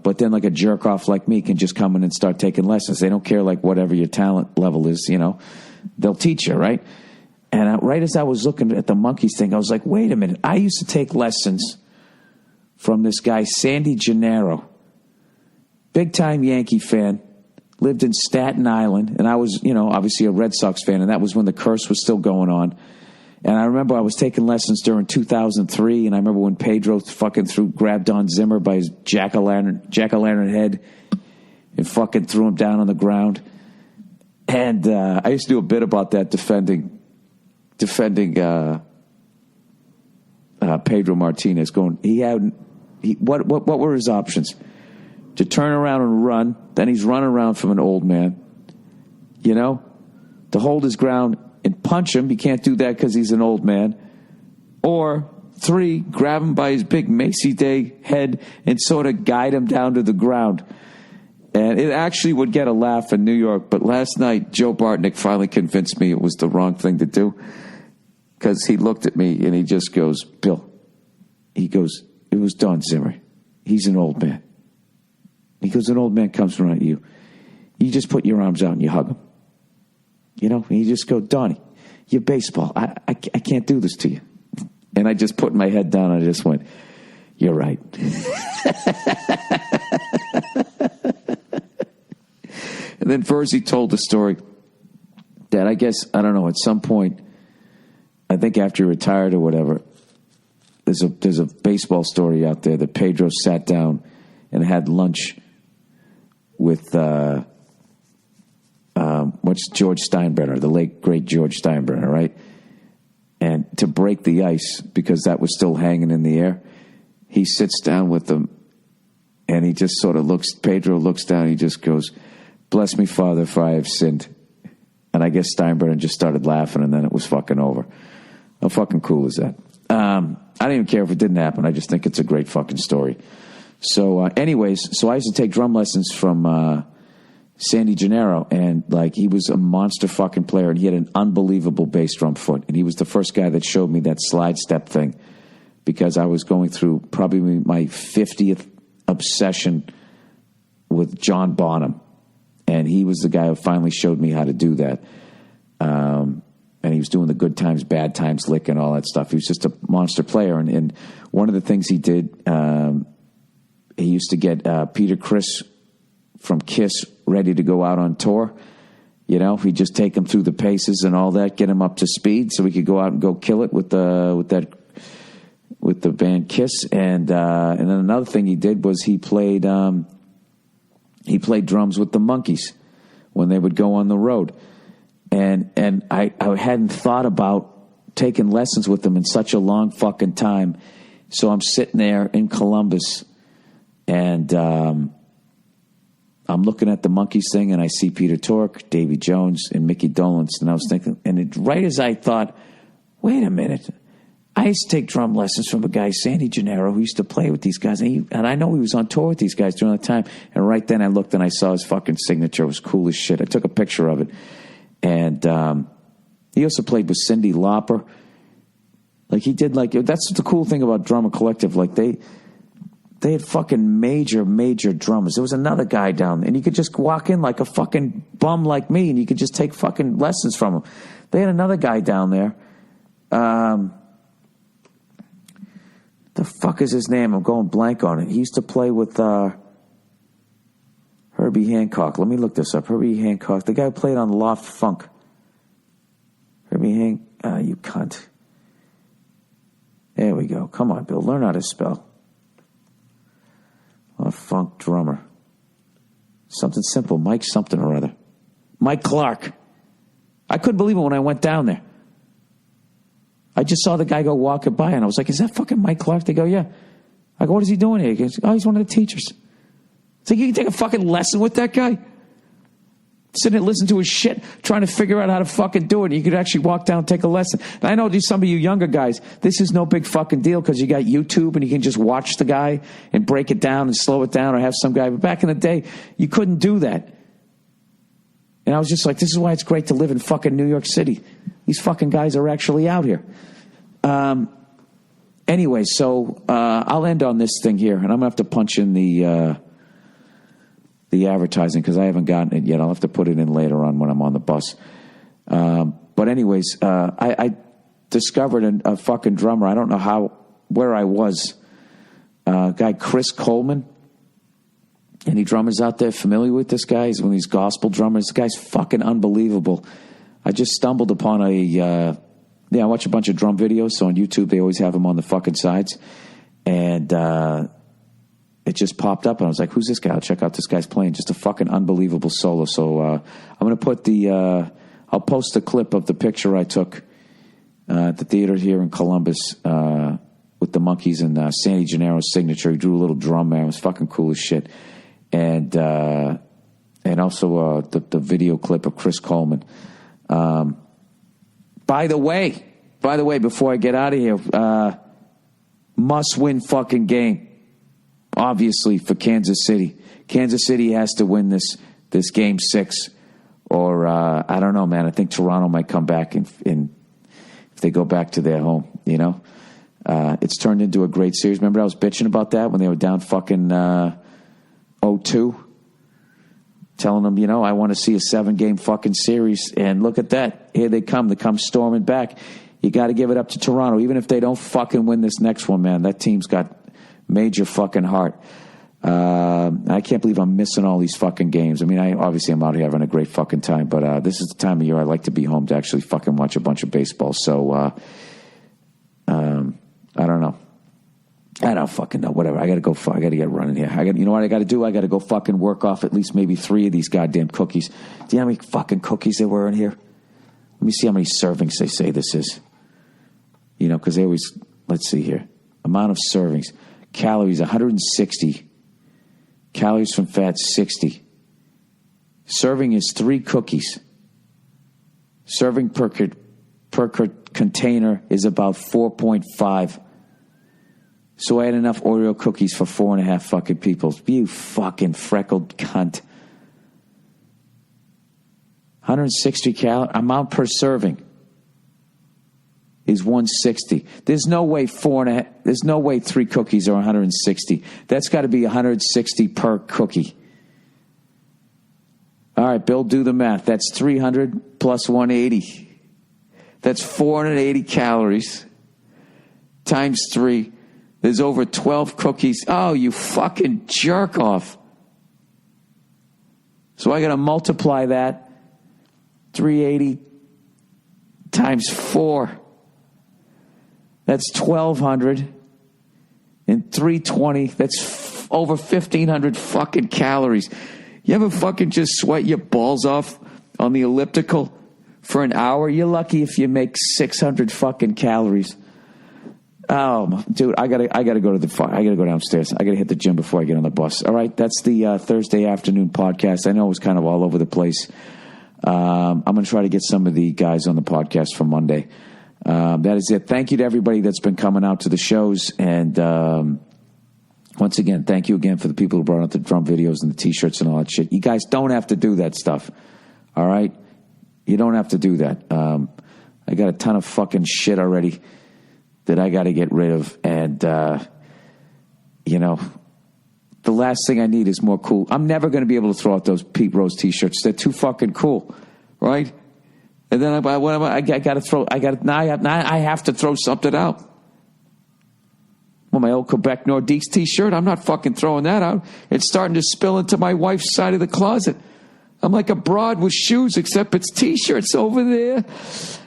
but then like a jerk-off like me can just come in and start taking lessons. They don't care like whatever your talent level is, they'll teach you, right? And right as I was looking at the Monkees thing, I was like, wait a minute. I used to take lessons from this guy, Sandy Gennaro, big-time Yankee fan, lived in Staten Island, and I was, obviously a Red Sox fan, and that was when the curse was still going on. And I remember I was taking lessons during 2003, and I remember when Pedro fucking grabbed Don Zimmer by his jack-o'-lantern head and fucking threw him down on the ground. And I used to do a bit about that, defending Pedro Martinez. What were his options? To turn around and run, then he's running around from an old man, to hold his ground and punch him. He can't do that because he's an old man. Or 3, grab him by his big Macy Day head and sort of guide him down to the ground. And it actually would get a laugh in New York. But last night, Joe Bartnick finally convinced me it was the wrong thing to do. Because he looked at me and he just goes, Bill, he goes, it was Don Zimmer. He's an old man. He goes, an old man comes around at you. You just put your arms out and you hug him. And you just go, Donnie, you're baseball. I can't do this to you. And I just put my head down and I just went, you're right. And then Verzi told the story that I guess, I don't know, at some point, I think after he retired or whatever, there's a baseball story out there that Pedro sat down and had lunch with what's George Steinbrenner, the late great George Steinbrenner, right? And to break the ice, because that was still hanging in the air, he sits down with them and he just sort of Pedro looks down and he just goes, bless me, Father, for I have sinned. And I guess Steinbrenner just started laughing and then it was fucking over. How fucking cool is that? I don't even care if it didn't happen. I just think it's a great fucking story. So anyways, I used to take drum lessons from Sandy Gennaro, and like he was a monster fucking player, and he had an unbelievable bass drum foot, and he was the first guy that showed me that slide step thing, because I was going through probably my 50th obsession with John Bonham, and he was the guy who finally showed me how to do that. And he was doing the good times, bad times lick and all that stuff. He was just a monster player, and one of the things he did, he used to get Peter Criss from Kiss ready to go out on tour. He'd just take him through the paces and all that, get him up to speed so we could go out and go kill it with the band Kiss. And then another thing he did was he played he played drums with the Monkees when they would go on the road. And I hadn't thought about taking lessons with them in such a long fucking time. So I'm sitting there in Columbus, and I'm looking at the Monkees thing, and I see Peter Tork, Davy Jones, and Mickey Dolenz. And I was thinking, right as I thought, wait a minute, I used to take drum lessons from a guy, Sandy Gennaro, who used to play with these guys. And I know he was on tour with these guys during that time. And right then I looked and I saw his fucking signature. It was cool as shit. I took a picture of it. And he also played with Cyndi Lauper. Like, he did, like, that's the cool thing about Drummer Collective. Like, they had fucking major drummers. There was another guy down there, and you could just walk in like a fucking bum like me, and you could just take fucking lessons from him. They had another guy down there. The fuck is his name? I'm going blank on it. He used to play with Herbie Hancock. Let me look this up. Herbie Hancock. The guy who played on Loft Funk. Herbie Hancock. You cunt. There we go. Come on, Bill. Learn how to spell. Loft Funk drummer. Something simple. Mike something or other. Mike Clark. I couldn't believe it when I went down there. I just saw the guy go walking by, and I was like, is that fucking Mike Clark? They go, yeah. I go, what is he doing here? He goes, oh, he's one of the teachers. So you can take a fucking lesson with that guy? Sitting there listening to his shit, trying to figure out how to fucking do it. And you could actually walk down and take a lesson. And I know some of you younger guys, this is no big fucking deal because you got YouTube and you can just watch the guy and break it down and slow it down or have some guy. But back in the day, you couldn't do that. And I was just like, this is why it's great to live in fucking New York City. These fucking guys are actually out here. Anyway, so I'll end on this thing here, and I'm going to have to punch in the advertising because I haven't gotten it yet. I'll have to put it in later on when I'm on the bus. But anyways, I discovered a fucking drummer. I don't know where I was. Guy Chris Coleman. Any drummers out there familiar with this guy? He's one of these gospel drummers. This guy's fucking unbelievable. I just stumbled upon I watch a bunch of drum videos. So on YouTube, they always have them on the fucking sides. And it just popped up, and I was like, who's this guy? I'll check out this guy's playing. Just a fucking unbelievable solo. So I'm going to put I'll post a clip of the picture I took at the theater here in Columbus with the Monkees and Sandy Gennaro's signature. He drew a little drum, man. It was fucking cool as shit. And also the video clip of Chris Coleman. By the way, before I get out of here, must win fucking game, obviously, for Kansas City. Kansas City has to win this game 6, or I don't know, man. I think Toronto might come back if they go back to their home. You know, it's turned into a great series. Remember, I was bitching about that when they were down fucking 0-2. Telling them, you know, I want to see a 7-game fucking series. And look at that. Here they come. They come storming back. You got to give it up to Toronto. Even if they don't fucking win this next one, man, that team's got major fucking heart. I can't believe I'm missing all these fucking games. I mean, obviously I'm out here having a great fucking time, but this is the time of year I like to be home to actually fucking watch a bunch of baseball. So, I don't know. I don't fucking know. Whatever. I got to get running here. You know what I got to do? I got to go fucking work off at least maybe 3 of these goddamn cookies. Do you know how many fucking cookies there were in here? Let me see how many servings they say this is. You know, because they always, let's see here. Amount of servings. Calories, 160. Calories from fat, 60. Serving is 3 cookies. Serving per container is about 4.5. So I had enough Oreo cookies for 4.5 fucking people. You fucking freckled cunt. 160 calories. Amount per serving is 160. There's no way 3 cookies are 160. That's got to be 160 per cookie. All right, Bill, do the math. That's 300 plus 180. That's 480 calories times 3. There's over 12 cookies. Oh, you fucking jerk off. So I got to multiply that. 380 times 4. That's 1,200. And 320, that's over 1,500 fucking calories. You ever fucking just sweat your balls off on the elliptical for an hour? You're lucky if you make 600 fucking calories. Oh, dude, I gotta go to I gotta go downstairs. I gotta hit the gym before I get on the bus. All right, that's the Thursday afternoon podcast. I know it was kind of all over the place. I'm gonna try to get some of the guys on the podcast for Monday. That is it. Thank you to everybody that's been coming out to the shows, and once again, thank you again for the people who brought out the drum videos and the T-shirts and all that shit. You guys don't have to do that stuff. All right, you don't have to do that. I got a ton of fucking shit already that I got to get rid of. And, you know, the last thing I need is more cool. I'm never going to be able to throw out those Pete Rose T-shirts. They're too fucking cool, right? And then I got to throw, I have to throw something out. Well, my old Quebec Nordiques T-shirt, I'm not fucking throwing that out. It's starting to spill into my wife's side of the closet. I'm like a broad with shoes, except it's T-shirts over there.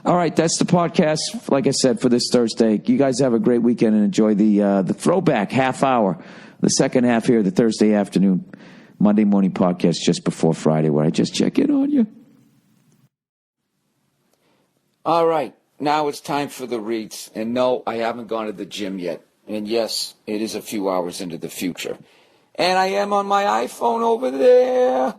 All right, that's the podcast, like I said, for this Thursday. You guys have a great weekend and enjoy the throwback half hour, the second half here, the Thursday afternoon, Monday morning podcast just before Friday, where I just check in on you. All right, now it's time for the reads. And no, I haven't gone to the gym yet. And yes, it is a few hours into the future. And I am on my iPhone over there.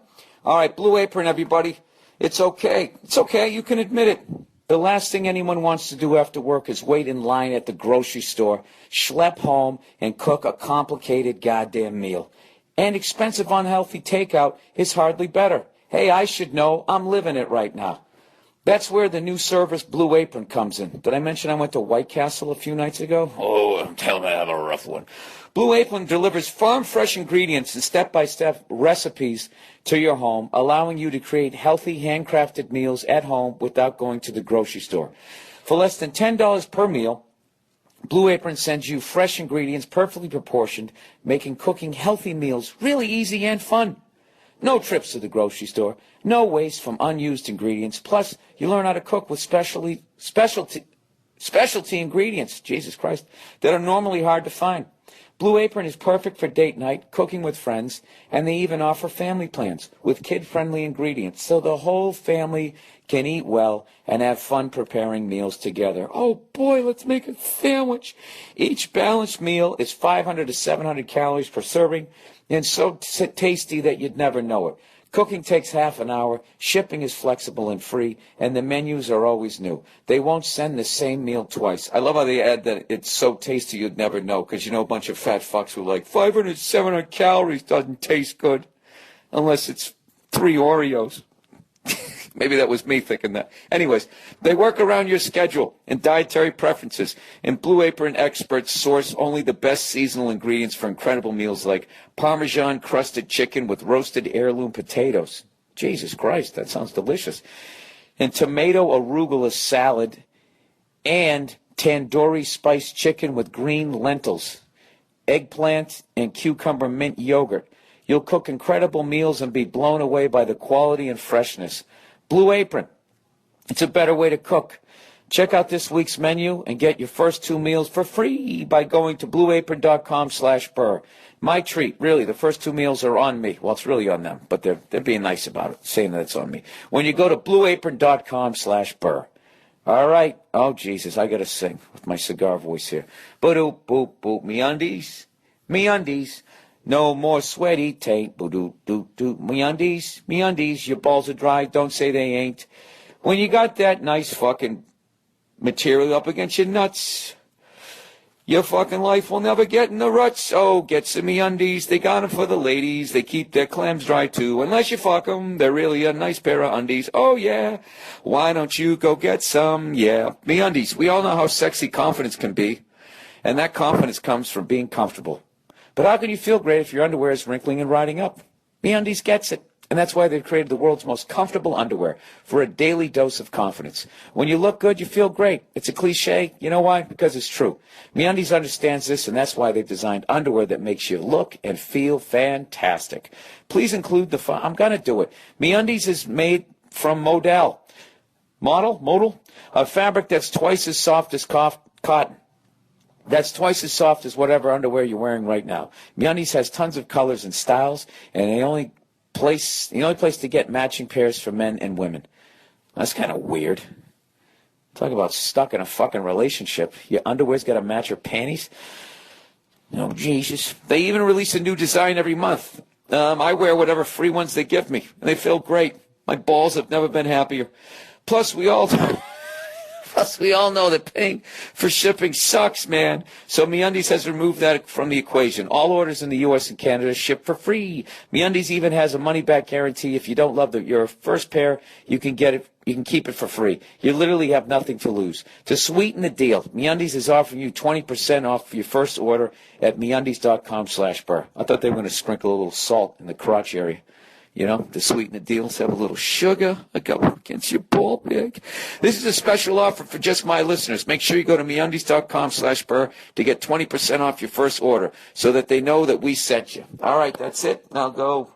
All right, Blue Apron, everybody. It's okay. It's okay. You can admit it. The last thing anyone wants to do after work is wait in line at the grocery store, schlep home, and cook a complicated goddamn meal. And expensive, unhealthy takeout is hardly better. Hey, I should know. I'm living it right now. That's where the new service Blue Apron comes in. Did I mention I went to White Castle a few nights ago? Oh, I'm telling you, I have a rough one. Blue Apron delivers farm-fresh ingredients and step-by-step recipes to your home, allowing you to create healthy, handcrafted meals at home without going to the grocery store. For less than $10 per meal, Blue Apron sends you fresh ingredients perfectly proportioned, making cooking healthy meals really easy and fun. No trips to the grocery store, no waste from unused ingredients. Plus, you learn how to cook with specialty ingredients, Jesus Christ, that are normally hard to find. Blue Apron is perfect for date night, cooking with friends, and they even offer family plans with kid-friendly ingredients so the whole family can eat well and have fun preparing meals together. Oh boy, let's make a sandwich. Each balanced meal is 500 to 700 calories per serving and so tasty that you'd never know it. Cooking takes half an hour, shipping is flexible and free, and the menus are always new. They won't send the same meal twice. I love how they add that it's so tasty you'd never know, because you know a bunch of fat fucks who are like, 500, 700 calories doesn't taste good, unless it's 3 Oreos. Maybe that was me thinking that. Anyways, they work around your schedule and dietary preferences, and Blue Apron experts source only the best seasonal ingredients for incredible meals like Parmesan-crusted chicken with roasted heirloom potatoes. Jesus Christ, that sounds delicious. And tomato arugula salad and tandoori spiced chicken with green lentils, eggplant, and cucumber mint yogurt. You'll cook incredible meals and be blown away by the quality and freshness. Blue Apron. It's a better way to cook. Check out this week's menu and get your first 2 meals for free by going to blueapron.com/Burr. My treat, really, the first 2 meals are on me. Well, it's really on them, but they're being nice about it, saying that it's on me. When you go to blueapron.com/Burr. All right. Oh, Jesus, I got to sing with my cigar voice here. Boop, boop, boop, me undies, me undies. No more sweaty taint. Boo-doo-doo-doo. Me undies, your balls are dry. Don't say they ain't. When you got that nice fucking material up against your nuts, your fucking life will never get in the ruts. Oh, get some MeUndies. They got them for the ladies. They keep their clams dry, too. Unless you fuck them, they're really a nice pair of undies. Oh, yeah. Why don't you go get some? Yeah. MeUndies. We all know how sexy confidence can be. And that confidence comes from being comfortable. But how can you feel great if your underwear is wrinkling and rotting up? MeUndies gets it. And that's why they've created the world's most comfortable underwear for a daily dose of confidence. When you look good, you feel great. It's a cliche. You know why? Because it's true. MeUndies understands this, and that's why they've designed underwear that makes you look and feel fantastic. Please include the fun. I'm going to do it. MeUndies is made from modal, a fabric that's twice as soft as cotton. That's twice as soft as whatever underwear you're wearing right now. MeUndies has tons of colors and styles, and they only place to get matching pairs for men and women. That's kind of weird. Talk about stuck in a fucking relationship. Your underwear's got to match your panties. Oh, Jesus. They even release a new design every month. I wear whatever free ones they give me, and they feel great. My balls have never been happier. Plus, we all know that paying for shipping sucks, man. So MeUndies has removed that from the equation. All orders in the U.S. and Canada ship for free. MeUndies even has a money-back guarantee. If you don't love your first pair, you can get it. You can keep it for free. You literally have nothing to lose. To sweeten the deal, MeUndies is offering you 20% off your first order at MeUndies.com/Burr. I thought they were going to sprinkle a little salt in the crotch area. You know, to sweeten the deal, have a little sugar. I go against your ball bag. This is a special offer for just my listeners. Make sure you go to MeUndies.com/Burr to get 20% off your first order so that they know that we sent you. All right, that's it. Now go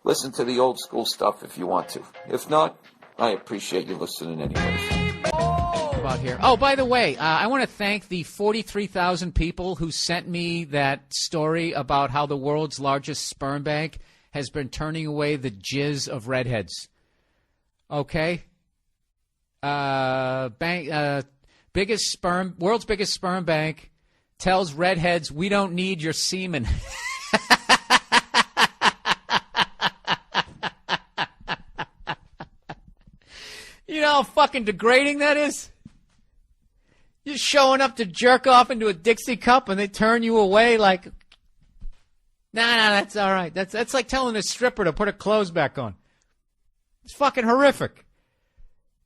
listen to the old school stuff if you want to. If not, I appreciate you listening anyway. About here. Oh, by the way, I want to thank the 43,000 people who sent me that story about how the world's largest sperm bank has been turning away the jizz of redheads. Okay? World's biggest sperm bank tells redheads, we don't need your semen. You know how fucking degrading that is? You're showing up to jerk off into a Dixie cup and they turn you away like, nah, that's all right. That's like telling a stripper to put her clothes back on. It's fucking horrific.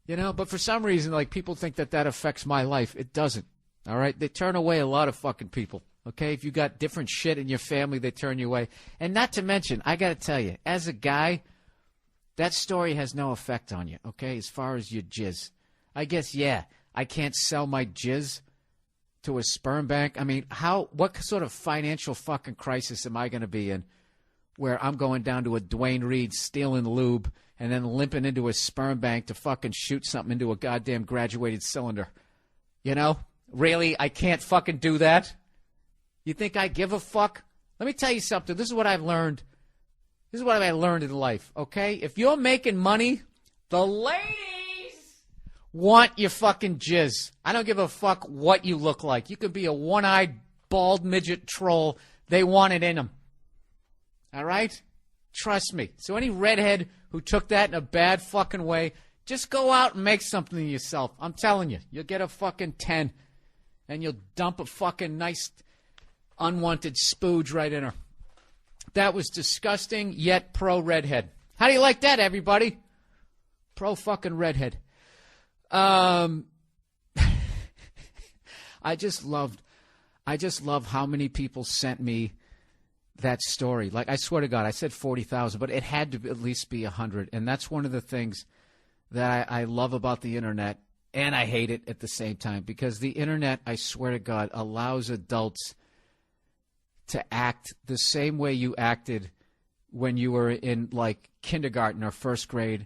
You know, but for some reason, like, people think that affects my life. It doesn't. All right? They turn away a lot of fucking people. Okay? If you got different shit in your family, they turn you away. And not to mention, I got to tell you, as a guy, that story has no effect on you, okay, as far as your jizz. I guess, yeah, I can't sell my jizz to a sperm bank. I mean, what sort of financial fucking crisis am I going to be in where I'm going down to a Dwayne Reed stealing lube and then limping into a sperm bank to fucking shoot something into a goddamn graduated cylinder? You know? Really? I can't fucking do that? You think I give a fuck? Let me tell you something. This is what I've learned. This is what I learned in life, okay? If you're making money, the ladies want your fucking jizz. I don't give a fuck what you look like. You could be a one-eyed, bald midget troll. They want it in them. All right? Trust me. So any redhead who took that in a bad fucking way, just go out and make something of yourself. I'm telling you. You'll get a fucking 10, and you'll dump a fucking nice, unwanted spooge right in her. That was disgusting, yet pro-redhead. How do you like that, everybody? Pro-fucking-redhead. I just love how many people sent me that story. Like, I swear to God, I said 40,000, but it had to at least be 100. And that's one of the things that I love about the Internet, and I hate it at the same time. Because the Internet, I swear to God, allows adults to act the same way you acted when you were in, like, kindergarten or first grade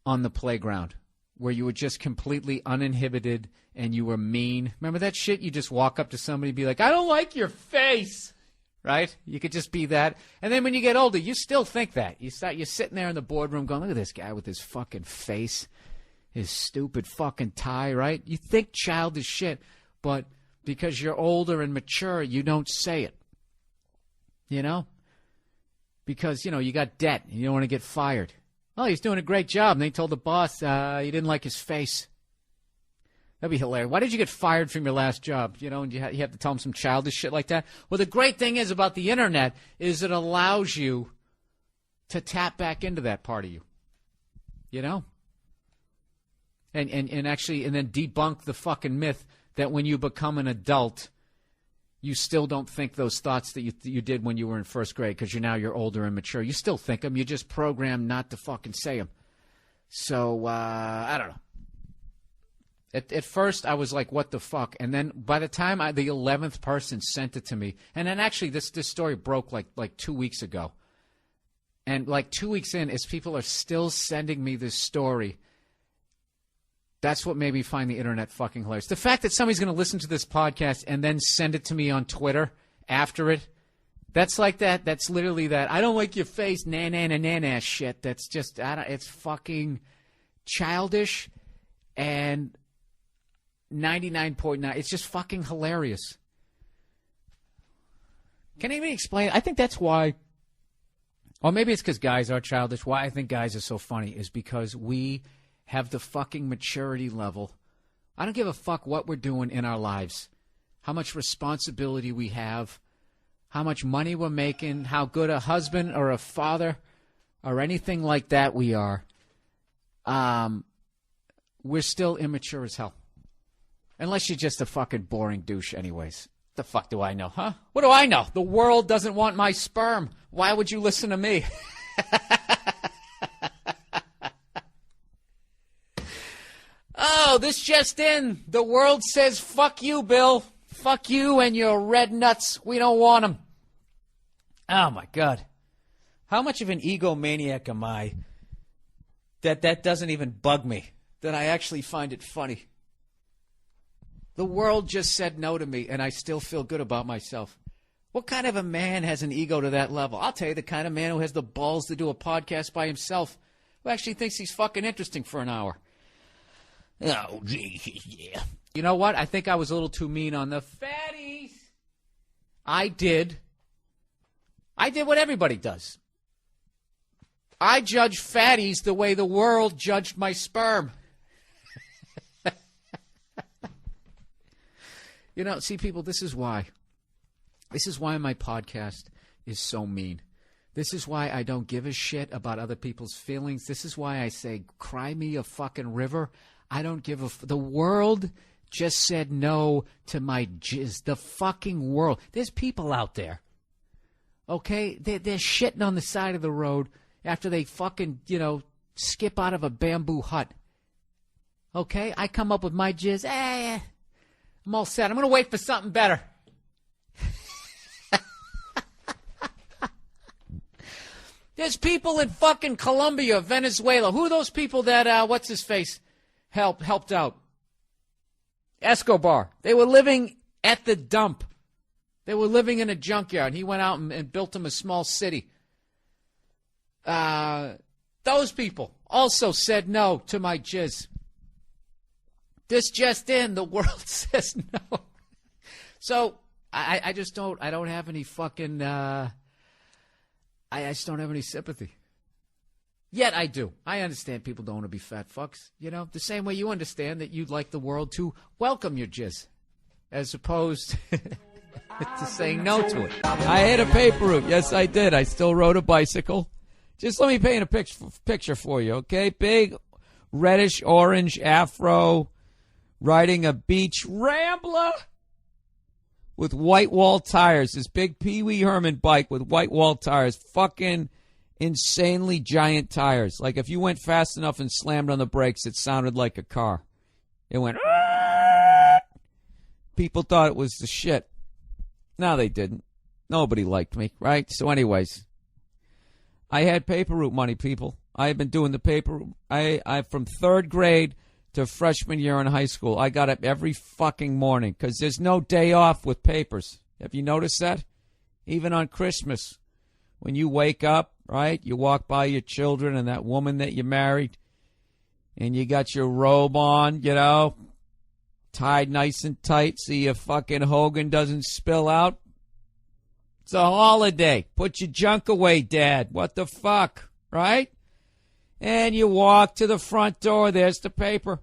on the playground, where you were just completely uninhibited and you were mean. Remember that shit? You just walk up to somebody and be like, I don't like your face, right? You could just be that. And then when you get older, you still think that. You're sitting there in the boardroom going, look at this guy with his fucking face, his stupid fucking tie, right? You think childish shit, but because you're older and mature, you don't say it. You know? Because, you know, you got debt and you don't want to get fired. Oh, he's doing a great job. And they told the boss you didn't like his face. That'd be hilarious. Why did you get fired from your last job? You know, and you have to tell him some childish shit like that. Well, the great thing is about the Internet is it allows you to tap back into that part of you. You know? And then debunk the fucking myth that when you become an adult, you still don't think those thoughts that you did when you were in first grade because you're older and mature. You still think them. You're just programmed not to fucking say them. So, I don't know. At first, I was like, what the fuck? And then by the time the 11th person sent it to me, and then actually this story broke like 2 weeks ago. And like 2 weeks in, as people are still sending me this story, that's what made me find the Internet fucking hilarious. The fact that somebody's going to listen to this podcast and then send it to me on Twitter after it, That's like that. That's literally that. I don't like your face, na shit. That's just, it's fucking childish and 99.9. It's just fucking hilarious. Can anybody explain? I think that's why, or maybe it's because guys are childish. Why I think guys are so funny is because we have the fucking maturity level. I don't give a fuck what we're doing in our lives, how much responsibility we have, how much money we're making, how good a husband or a father or anything like that we are. We're still immature as hell. Unless you're just a fucking boring douche anyways. The fuck do I know, huh? What do I know? The world doesn't want my sperm. Why would you listen to me? Oh, this just in. The world says, fuck you, Bill. Fuck you and your red nuts. We don't want them. Oh, my God. How much of an egomaniac am I that doesn't even bug me, that I actually find it funny? The world just said no to me, and I still feel good about myself. What kind of a man has an ego to that level? I'll tell you, the kind of man who has the balls to do a podcast by himself, who actually thinks he's fucking interesting for an hour. Oh, gee, yeah. You know what? I think I was a little too mean on the fatties. I did what everybody does. I judge fatties the way the world judged my sperm. You know, see, people, this is why. This is why my podcast is so mean. This is why I don't give a shit about other people's feelings. This is why I say, cry me a fucking river. I don't give a... The world just said no to my jizz. The fucking world. There's people out there, okay? They're shitting on the side of the road after they fucking, skip out of a bamboo hut. Okay? I come up with my jizz. I'm all set. I'm going to wait for something better. There's people in fucking Colombia, Venezuela. Who are those people that, what's-his-face, helped out? Escobar. They were living at the dump. They were living in a junkyard. He went out and built them a small city. Those people also said no to my jizz. This just in, the world says no. So I just don't have any fucking, I just don't have any sympathy. Yet I do. I understand people don't want to be fat fucks. The same way you understand that you'd like the world to welcome your jizz, as opposed to saying no to it. I hit a paper route. Yes, I did. I still rode a bicycle. Just let me paint a picture for you, okay? Big reddish orange afro, riding a beach rambler with white wall tires. This big Pee Wee Herman bike with white wall tires. Fucking insanely giant tires. Like if you went fast enough and slammed on the brakes, it sounded like a car. It went... People thought it was the shit. No, they didn't. Nobody liked me, right? So anyways, I had paper route money, people. I have been doing the paper... I from third grade to freshman year in high school, I got up every fucking morning because there's no day off with papers. Have you noticed that? Even on Christmas, when you wake up, right, you walk by your children and that woman that you married, and you got your robe on, tied nice and tight so your fucking Hogan doesn't spill out. It's a holiday. Put your junk away, Dad. What the fuck, right? And you walk to the front door. There's the paper.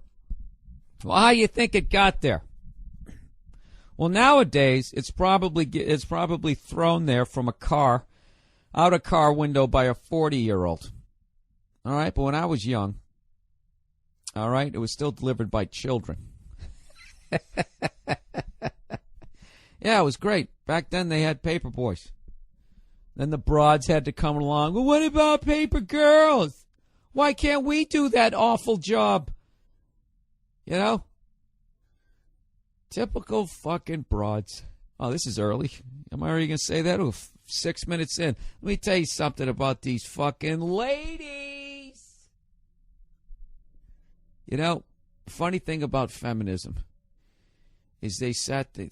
Well, how you think it got there? Well, nowadays it's probably thrown there from a car, out a car window by a 40-year-old. All right, but when I was young, all right, it was still delivered by children. Yeah, it was great. Back then they had paper boys. Then the broads had to come along. Well, what about paper girls? Why can't we do that awful job? Typical fucking broads. Oh, this is early. Am I already going to say that? Ooh, 6 minutes in. Let me tell you something about these fucking ladies. Funny thing about feminism is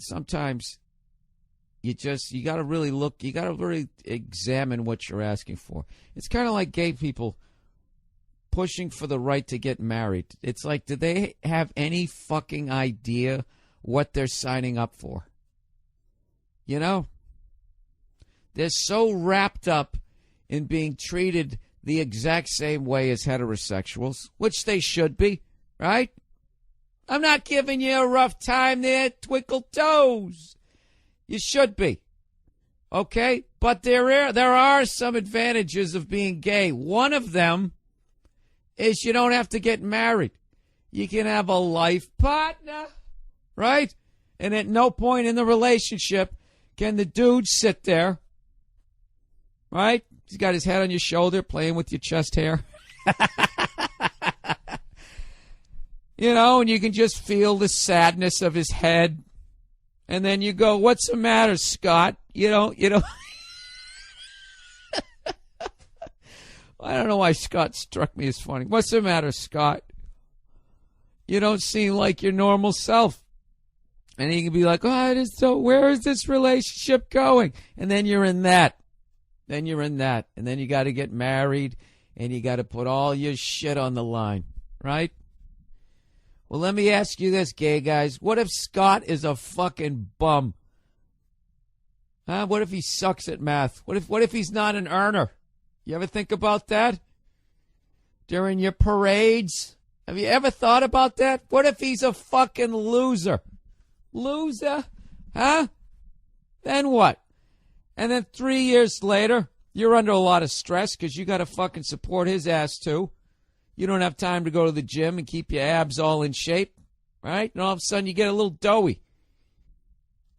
sometimes you got to really look. You got to really examine what you're asking for. It's kind of like gay people pushing for the right to get married. It's like, do they have any fucking idea what they're signing up for? You know? They're so wrapped up in being treated the exact same way as heterosexuals, which they should be, right? I'm not giving you a rough time there, twinkle toes. You should be. Okay? But there are some advantages of being gay. One of them is you don't have to get married. You can have a life partner, right? And at no point in the relationship can the dude sit there, right? He's got his head on your shoulder playing with your chest hair. You know, and you can just feel the sadness of his head. And then you go, what's the matter, Scott? You know. I don't know why Scott struck me as funny. What's the matter, Scott? You don't seem like your normal self. And he can be like, where is this relationship going? And then you're in that. And then you got to get married, and you got to put all your shit on the line, right? Well, let me ask you this, gay guys. What if Scott is a fucking bum? Huh? What if he sucks at math? What if he's not an earner? You ever think about that? During your parades? Have you ever thought about that? What if he's a fucking loser? Loser? Huh? Then what? And then 3 years later, you're under a lot of stress because you got to fucking support his ass too. You don't have time to go to the gym and keep your abs all in shape, right? And all of a sudden you get a little doughy.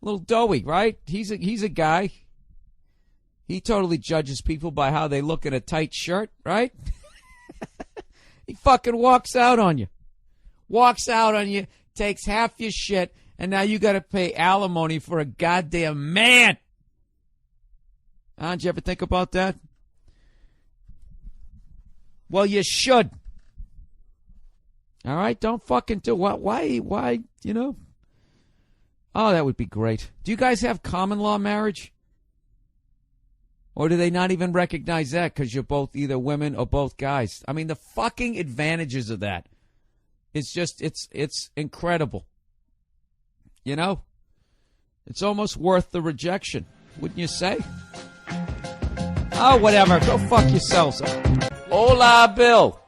Right? He's a guy. He totally judges people by how they look in a tight shirt, right? He fucking walks out on you. Takes half your shit, and now you got to pay alimony for a goddamn man. Did you ever think about that? Well, you should. All right? Don't fucking do what? Why, you know? Oh, that would be great. Do you guys have common law marriage? Or do they not even recognize that because you're both either women or both guys? I mean, the fucking advantages of that. It's just, it's incredible. You know? It's almost worth the rejection, wouldn't you say? Oh, whatever. Go fuck yourselves. Hola, Bill.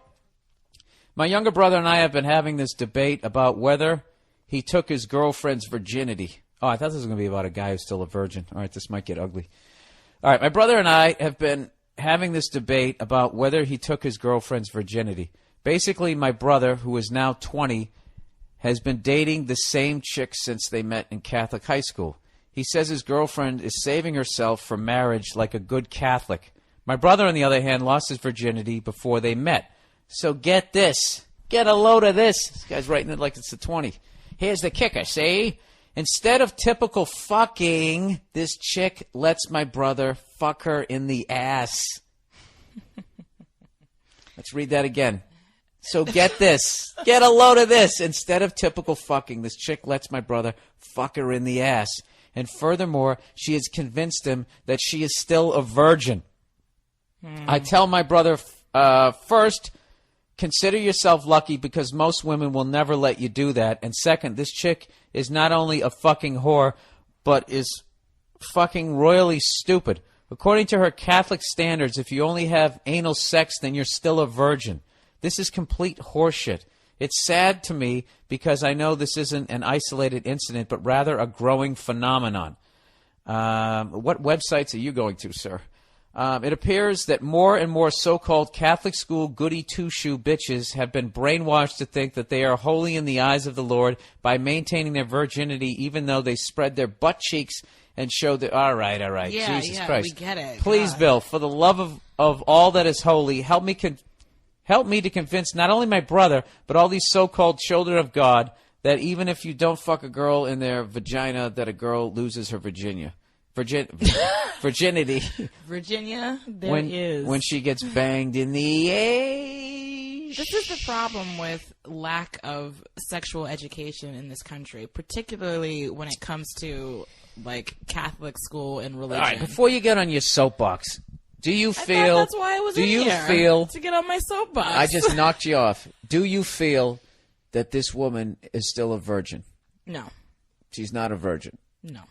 My younger brother and I have been having this debate about whether he took his girlfriend's virginity. Oh, I thought this was going to be about a guy who's still a virgin. All right, this might get ugly. All right, my brother and I have been having this debate about whether he took his girlfriend's virginity. Basically, my brother, who is now 20, has been dating the same chick since they met in Catholic high school. He says his girlfriend is saving herself for marriage like a good Catholic. My brother, on the other hand, lost his virginity before they met. So get this. Get a load of this. This guy's writing it like it's the 20. Here's the kicker, see? Instead of typical fucking, this chick lets my brother fuck her in the ass. Let's read that again. So get this. Get a load of this. Instead of typical fucking, this chick lets my brother fuck her in the ass. And furthermore, she has convinced him that she is still a virgin. I tell my brother, first, consider yourself lucky because most women will never let you do that. And second, this chick is not only a fucking whore, but is fucking royally stupid. According to her Catholic standards, if you only have anal sex, then you're still a virgin. This is complete horseshit. It's sad to me because I know this isn't an isolated incident, but rather a growing phenomenon. What websites are you going to, sir? It appears that more and more so-called Catholic school goody two-shoe bitches have been brainwashed to think that they are holy in the eyes of the Lord by maintaining their virginity even though they spread their butt cheeks and show that, all right, yeah, Jesus yeah, Christ. We get it. Please, God. Bill, for the love of all that is holy, help me to convince not only my brother, but all these so-called children of God that even if you don't fuck a girl in their vagina, that a girl loses her virginity. Virginia, when she gets banged in the ass. This is the problem with lack of sexual education in this country, particularly when it comes to like Catholic school and religion. All right, before you get on your soapbox, do you feel? That's why I was do in you here, feel? to get on my soapbox? I just knocked you off. Do you feel that this woman is still a virgin? No. She's not a virgin. No.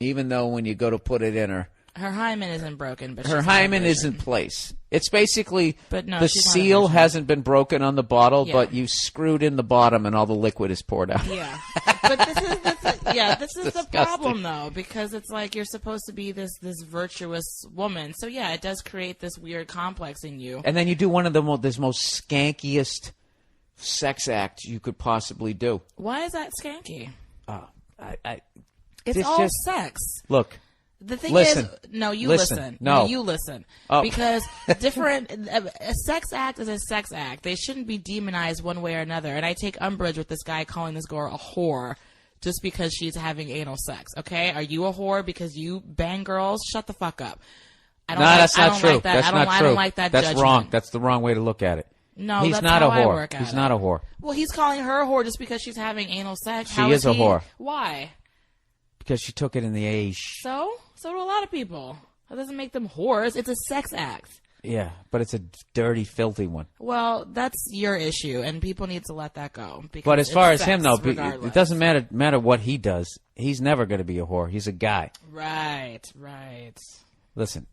Even though when you go to put it in her, Her hymen isn't broken, but her she's not a hymen is virgin. in place. It's basically But no, the she's not a seal virgin. hasn't been broken on the bottle, Yeah. but you screwed in the bottom and all the liquid is poured out. Yeah, but this is the disgusting. problem though, because it's like you're supposed to be this virtuous woman. So yeah, it does create this weird complex in you. And then you do one of the most skankiest sex acts you could possibly do. Why is that skanky? It's It's all just- sex. Look, The thing Listen. is, no, you Listen. listen. No. You listen. Oh. Because a sex act is a sex act. They shouldn't be demonized one way or another. And I take umbrage with this guy calling this girl a whore just because she's having anal sex. Okay? Are you a whore because you bang girls? Shut the fuck up. I no, don't like, that's I not don't true. Like that. That's I don't, not I true. don't like that That's judgment. wrong. That's the wrong way to look at it. No, he's that's not how a I whore. work at He's it. not a whore Well, he's calling her a whore just because she's having anal sex. She How is a he? whore. Why? because she took it in the age. So do a lot of people. That doesn't make them whores. It's a sex act. Yeah, but it's a dirty, filthy one. Well, that's your issue, and people need to let that go. Because But as far as it's him, sex, though, regardless. it doesn't matter what he does. He's never going to be a whore. He's a guy. Right. Listen,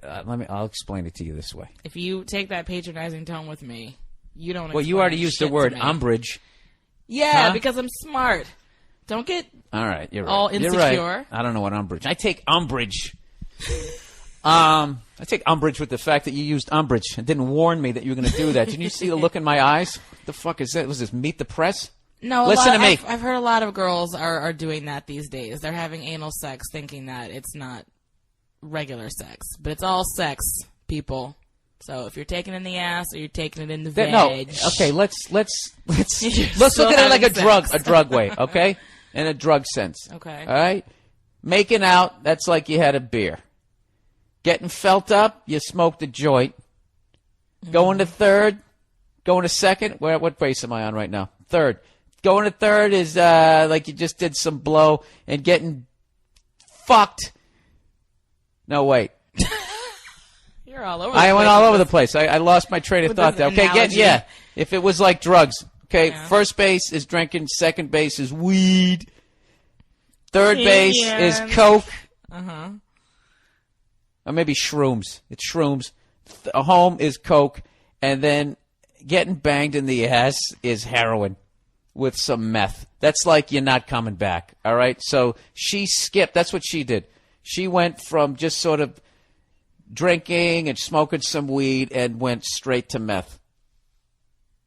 I'll explain it to you this way. If you take that patronizing tone with me, you don't. Well, you already used the shit word to me. umbrage. Yeah, Huh? because I'm smart. Don't get. All right, you're right. All You're insecure. right. I don't know what umbrage. I take umbrage. I take umbrage with the fact that you used umbrage and didn't warn me that you were going to do that. Didn't you see the look in my eyes? What the fuck is that? Was this Meet the Press? No, Listen to me. I've heard a lot of girls are doing that these days. They're having anal sex, thinking that it's not regular sex, but it's all sex, people. So if you're taking it in the ass or you're taking it in the veg, No. Okay, let's You're look still at it like having a drug way, okay? In a drug sense. Okay. All right? Making out, that's like you had a beer. Getting felt up, you smoked a joint. Going to third, going to second. What base am I on right now? Third. Going to third is like you just did some blow, and getting fucked. No, wait. You're all over. I went all over the place. I lost my train of With thought this there. Okay, analogy. if it was like drugs. Okay, Yeah. first base is drinking, second base is weed. Third base is coke. Uh-huh. Or maybe shrooms. It's shrooms. Home is coke. And then getting banged in the ass is heroin with some meth. That's like you're not coming back. All right? So she skipped. That's what she did. She went from just sort of drinking and smoking some weed and went straight to meth.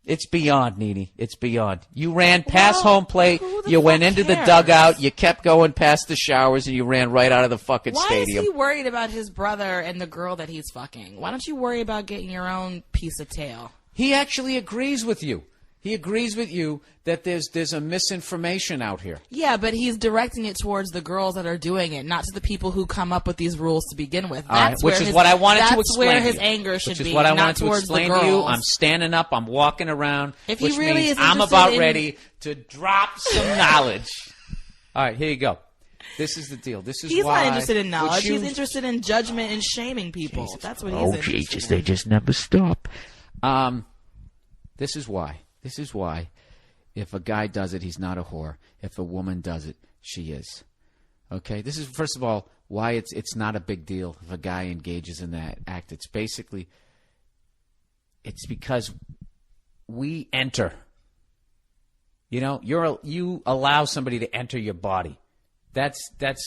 It's beyond, Nene. It's beyond. You ran past Well, home plate. who the You went fuck into the cares? dugout. You kept going past the showers, and you ran right out of the fucking Why stadium. is he worried about his brother and the girl that he's fucking? Why don't you worry about getting your own piece of tail? He actually agrees with you. He agrees with you that there's a misinformation out here. Yeah, but he's directing it towards the girls that are doing it, not to the people who come up with these rules to begin with. All right, That's which where is his- what I wanted to that's explain where to his you. anger should Which is be, what I not wanted to towards explain the to you. girls. I'm standing up. I'm walking around, If he which really means is I'm interested about in- ready to drop some knowledge. All right, here you go. This is the deal. This is He's why. not interested in knowledge. Would you- He's interested in judgment and shaming people. That's what he's interested in. they just never stop. This is why. This is why. If a guy does it, he's not a whore. If a woman does it, she is. Okay? This is, first of all, why it's not a big deal if a guy engages in that act. It's basically, it's because we enter. You know, you allow somebody to enter your body. That's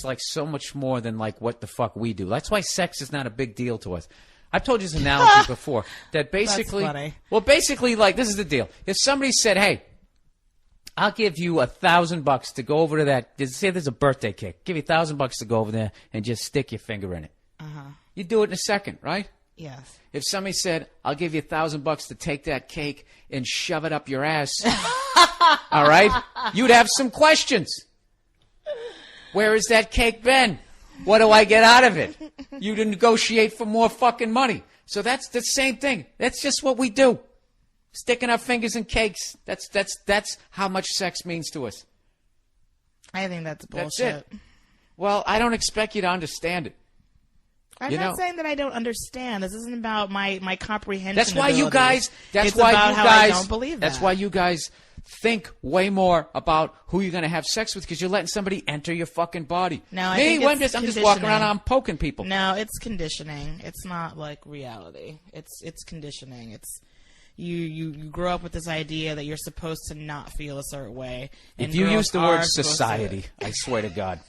like so much more than like what the fuck we do. That's why sex is not a big deal to us. I've told you this analogy before. That basically, That's funny. well, basically, like this is the deal. If somebody said, "Hey, I'll give you $1,000 to go over to that. Say there's a birthday cake. Give you $1,000 to go over there and just stick your finger in it." You do it in a second, right? Yes. If somebody said, "I'll give you $1,000 to take that cake and shove it up your ass," all right, you'd have some questions. Where has that cake been? What do I get out of it? You to negotiate for more fucking money. So that's the same thing. That's just what we do. Sticking our fingers in cakes. That's how much sex means to us. I think that's That's bullshit. it. Well, I don't expect you to understand it. I'm not saying that I don't understand. This isn't about my comprehension. That's why you guys. It's about how I don't believe that. That's why you guys think way more about who you're going to have sex with because you're letting somebody enter your fucking body. No, I Me, think I'm just walking around. I'm poking people. No, it's conditioning. It's not like reality. It's conditioning. It's you grow up with this idea that you're supposed to not feel a certain way. And if you use the word society, I swear to God.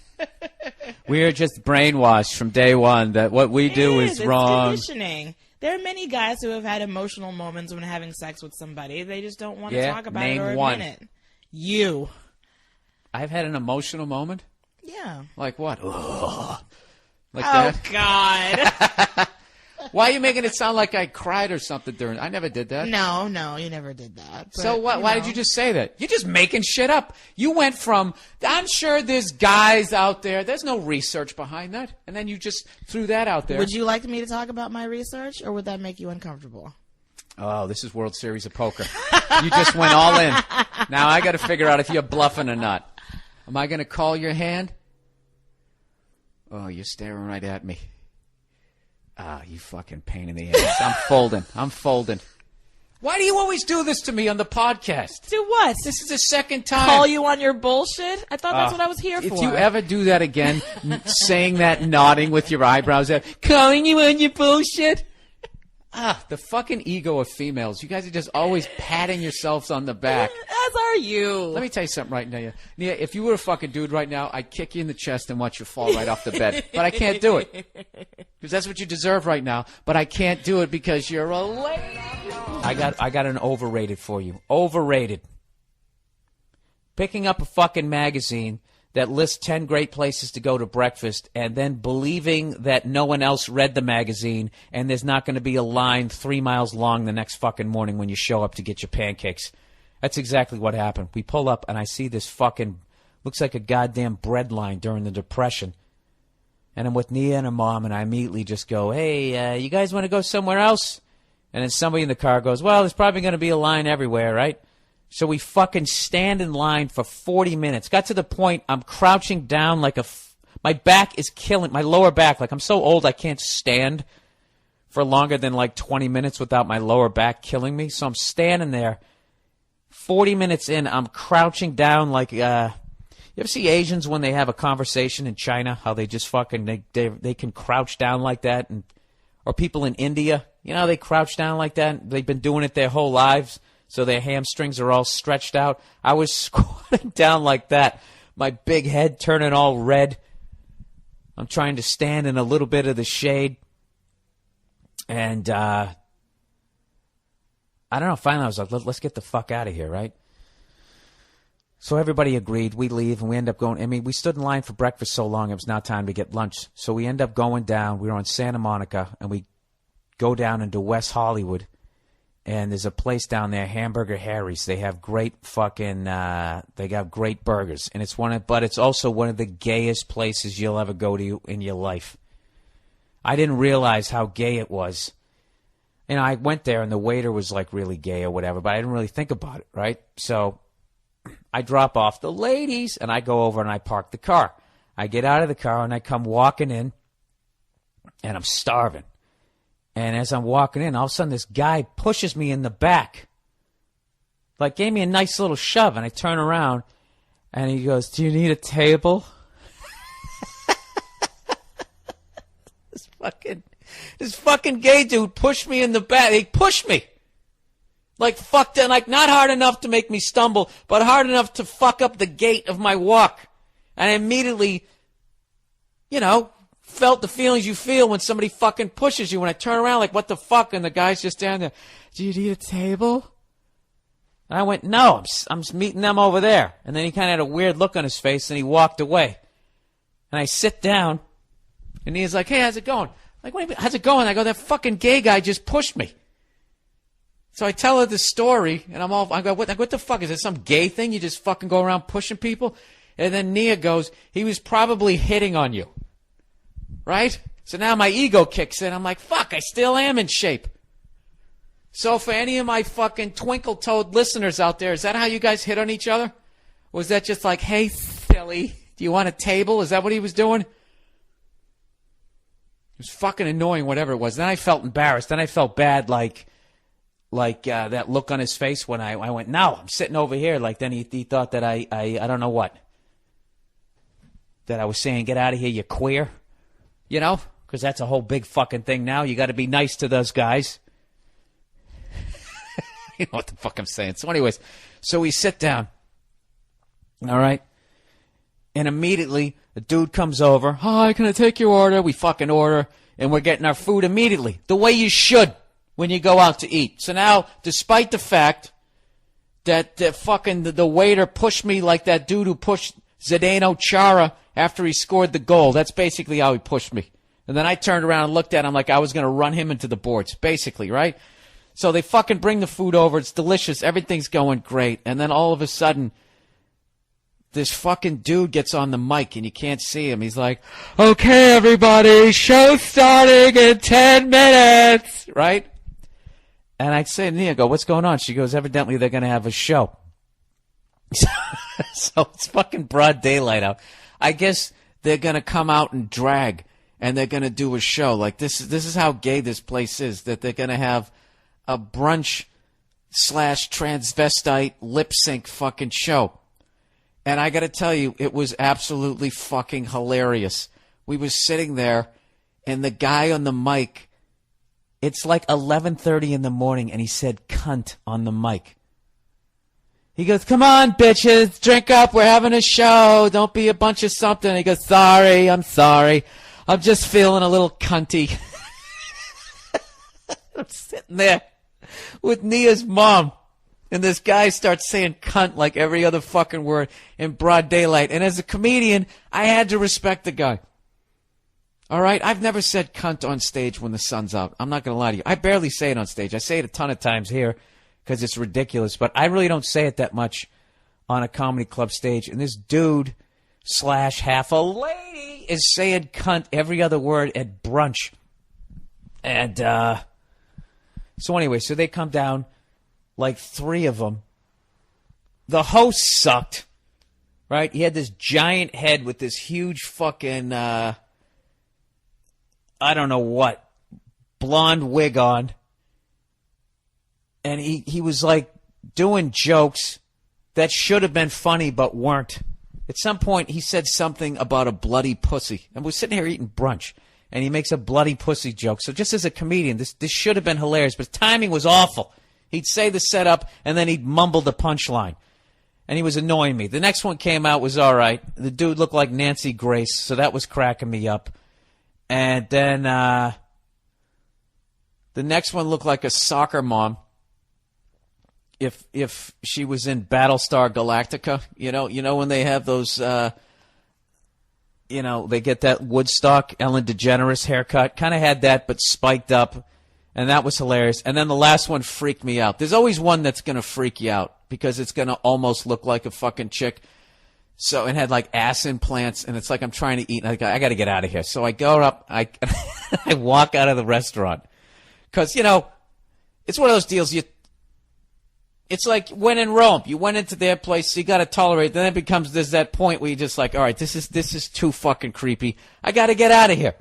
We're just brainwashed from day one that what we do is wrong. It's conditioning. There are many guys who have had emotional moments when having sex with somebody. They just don't want to talk about it or admit it. You. I've had an emotional moment? Yeah. Like what? Ugh. Like that? God. Why are you making it sound like I cried or something during? I never did that. No, you never did that. But, so what? Why did you just say that? You're just making shit up. You went from, I'm sure there's guys out there. There's no research behind that. And then you just threw that out there. Would you like me to talk about my research, or would that make you uncomfortable? Oh, this is World Series of Poker. You just went all in. Now I got to figure out if you're bluffing or not. Am I going to call your hand? Oh, you're staring right at me. Ah, you fucking pain in the ass. I'm folding. Why do you always do this to me on the podcast? Do what? This is the second time. Call you on your bullshit? I thought that's what I was here for. If you ever do that again, saying that, nodding with your eyebrows out, calling you on your bullshit. The fucking ego of females. You guys are just always patting yourselves on the back. As are you. Let me tell you something right now. Nia, if you were a fucking dude right now, I'd kick you in the chest and watch you fall right off the bed. But I can't do it. Because that's what you deserve right now. But I can't do it because you're a lady. I got an overrated for you. Overrated. Picking up a fucking magazine that lists 10 great places to go to breakfast and then believing that no one else read the magazine and there's not going to be a line 3 miles long the next fucking morning when you show up to get your pancakes. That's exactly what happened. We pull up and I see this fucking, looks like a goddamn bread line during the Depression. And I'm with Nia and her mom and I immediately just go, hey, you guys want to go somewhere else? And then somebody in the car goes, well, there's probably going to be a line everywhere, right? So we fucking stand in line for 40 minutes. Got to the point I'm crouching down like my back is killing, my lower back. Like I'm so old I can't stand for longer than like 20 minutes without my lower back killing me. So I'm standing there. 40 minutes in, I'm crouching down like, you ever see Asians when they have a conversation in China? How they just fucking, they can crouch down like that? Or people in India, you know, they crouch down like that. They've been doing it their whole lives. So their hamstrings are all stretched out. I was squatting down like that. My big head turning all red. I'm trying to stand in a little bit of the shade. And, I don't know. Finally, I was like, let's get the fuck out of here, right? So everybody agreed. We leave, and we end up going. I mean, we stood in line for breakfast so long, it was now time to get lunch. So we end up going down. We were on Santa Monica, and we go down into West Hollywood. And there's a place down there, Hamburger Harry's. They have great fucking, they got great burgers. And but it's also one of the gayest places you'll ever go to in your life. I didn't realize how gay it was. And I went there and the waiter was like really gay or whatever, but I didn't really think about it, right? So I drop off the ladies and I go over and I park the car. I get out of the car and I come walking in and I'm starving. And as I'm walking in, all of a sudden this guy pushes me in the back. Like gave me a nice little shove. And I turn around and he goes, do you need a table? This fucking gay dude pushed me in the back. He pushed me. Like fucked it. Like not hard enough to make me stumble, but hard enough to fuck up the gait of my walk. And I immediately, you know, felt the feelings you feel when somebody fucking pushes you. When I turn around, like, what the fuck? And the guy's just down there. Do you need a table? And I went, no, I'm meeting them over there. And then he kind of had a weird look on his face, and he walked away. And I sit down, and he's like, hey, how's it going? I'm like, what do you mean, how's it going? I go, that fucking gay guy just pushed me. So I tell her the story, and I go, what the fuck? Is it some gay thing? You just fucking go around pushing people? And then Nia goes, he was probably hitting on you. Right? So now my ego kicks in. I'm like, fuck, I still am in shape. So for any of my fucking twinkle-toed listeners out there, is that how you guys hit on each other? Or was that just like, hey, silly? Do you want a table? Is that what he was doing? It was fucking annoying, whatever it was. Then I felt embarrassed. Then I felt bad, like that look on his face when I went, no, I'm sitting over here. Like, then he thought that I don't know what. That I was saying, get out of here, you queer. You know? Because that's a whole big fucking thing now. You got to be nice to those guys. You know what the fuck I'm saying. So anyways, so we sit down. All right? And immediately, a dude comes over. Hi, can I take your order? We fucking order. And we're getting our food immediately. The way you should when you go out to eat. So now, despite the fact that the waiter pushed me like that dude who pushed Zdeno Chara after he scored the goal. That's basically how he pushed me. And then I turned around and looked at him like I was going to run him into the boards, basically, right? So they fucking bring the food over. It's delicious. Everything's going great. And then all of a sudden, this fucking dude gets on the mic and you can't see him. He's like, okay, everybody, show starting in 10 minutes, right? And I say to Nia, go, what's going on? She goes, evidently they're going to have a show. So it's fucking broad daylight out. I guess they're going to come out and drag and they're going to do a show. Like, this is how gay this place is, that they're going to have a brunch / transvestite lip sync fucking show. And I got to tell you, it was absolutely fucking hilarious. We was sitting there, and the guy on the mic, it's like 11:30 in the morning, and he said cunt on the mic. He goes, come on, bitches, drink up, we're having a show, don't be a bunch of something. He goes, sorry, I'm sorry. I'm just feeling a little cunty. I'm sitting there with Nia's mom. And this guy starts saying cunt like every other fucking word in broad daylight. And as a comedian, I had to respect the guy. All right? I've never said cunt on stage when the sun's out. I'm not going to lie to you. I barely say it on stage. I say it a ton of times here because it's ridiculous. But I really don't say it that much on a comedy club stage. And this dude / half a lady is saying cunt every other word at brunch. And so anyway, so they come down. Like 3 of them. The host sucked, right? He had this giant head with this huge fucking, I don't know what, blonde wig on. And he was like doing jokes that should have been funny but weren't. At some point, he said something about a bloody pussy. And we're sitting here eating brunch. And he makes a bloody pussy joke. So just as a comedian, this should have been hilarious. But timing was awful. He'd say the setup, and then he'd mumble the punchline. And he was annoying me. The next one came out, was all right. The dude looked like Nancy Grace, so that was cracking me up. And then the next one looked like a soccer mom. If she was in Battlestar Galactica, you know when they have those, they get that Woodstock Ellen DeGeneres haircut. Kind of had that, but spiked up. And that was hilarious. And then the last one freaked me out. There's always one that's going to freak you out because it's going to almost look like a fucking chick. So it had like ass implants, and it's like I'm trying to eat. And I got to get out of here. So I go up. I walk out of the restaurant because, it's one of those deals. It's like when in Rome. You went into their place, so you got to tolerate. Then it becomes there's that point where you're just like, all right, this is too fucking creepy. I got to get out of here.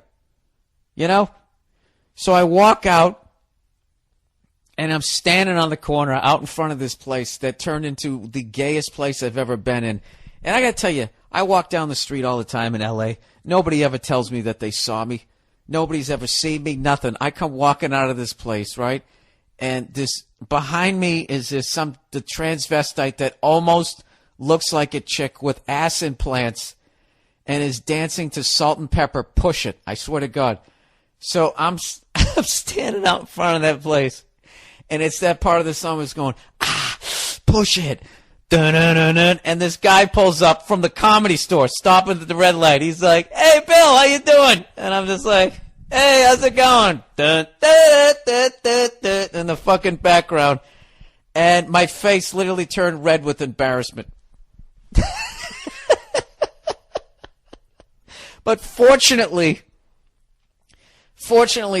So I walk out. And I'm standing on the corner out in front of this place that turned into the gayest place I've ever been in. And I got to tell you, I walk down the street all the time in L.A. Nobody ever tells me that they saw me. Nobody's ever seen me, nothing. I come walking out of this place, right? And behind me is the transvestite that almost looks like a chick with ass implants and is dancing to Salt and Pepper, Push It. I swear to God. So I'm standing out in front of that place. And it's that part of the song that's going, push it. Dun-dun-dun-dun. And this guy pulls up from the Comedy Store, stopping at the red light. He's like, hey, Bill, how you doing? And I'm just like, hey, how's it going? Dun, dun, dun, dun, dun, in the fucking background. And my face literally turned red with embarrassment. But fortunately,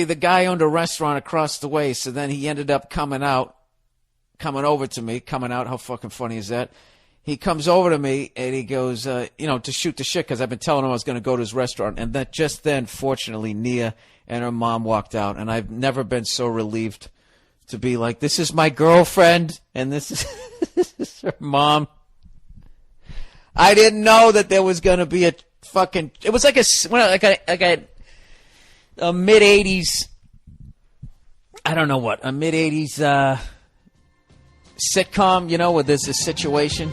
the guy owned a restaurant across the way, so then he ended up coming over to me, how fucking funny is that? he comes over to me and he goes, to shoot the shit because I've been telling him I was going to go to his restaurant. And that just then, fortunately, Nia and her mom walked out. And I've never been so relieved to be like, this is my girlfriend and this is, this is her mom. I didn't know that there was going to be a fucking, it was like a mid-'80s, I don't know what, a mid-'80s sitcom, where there's a situation.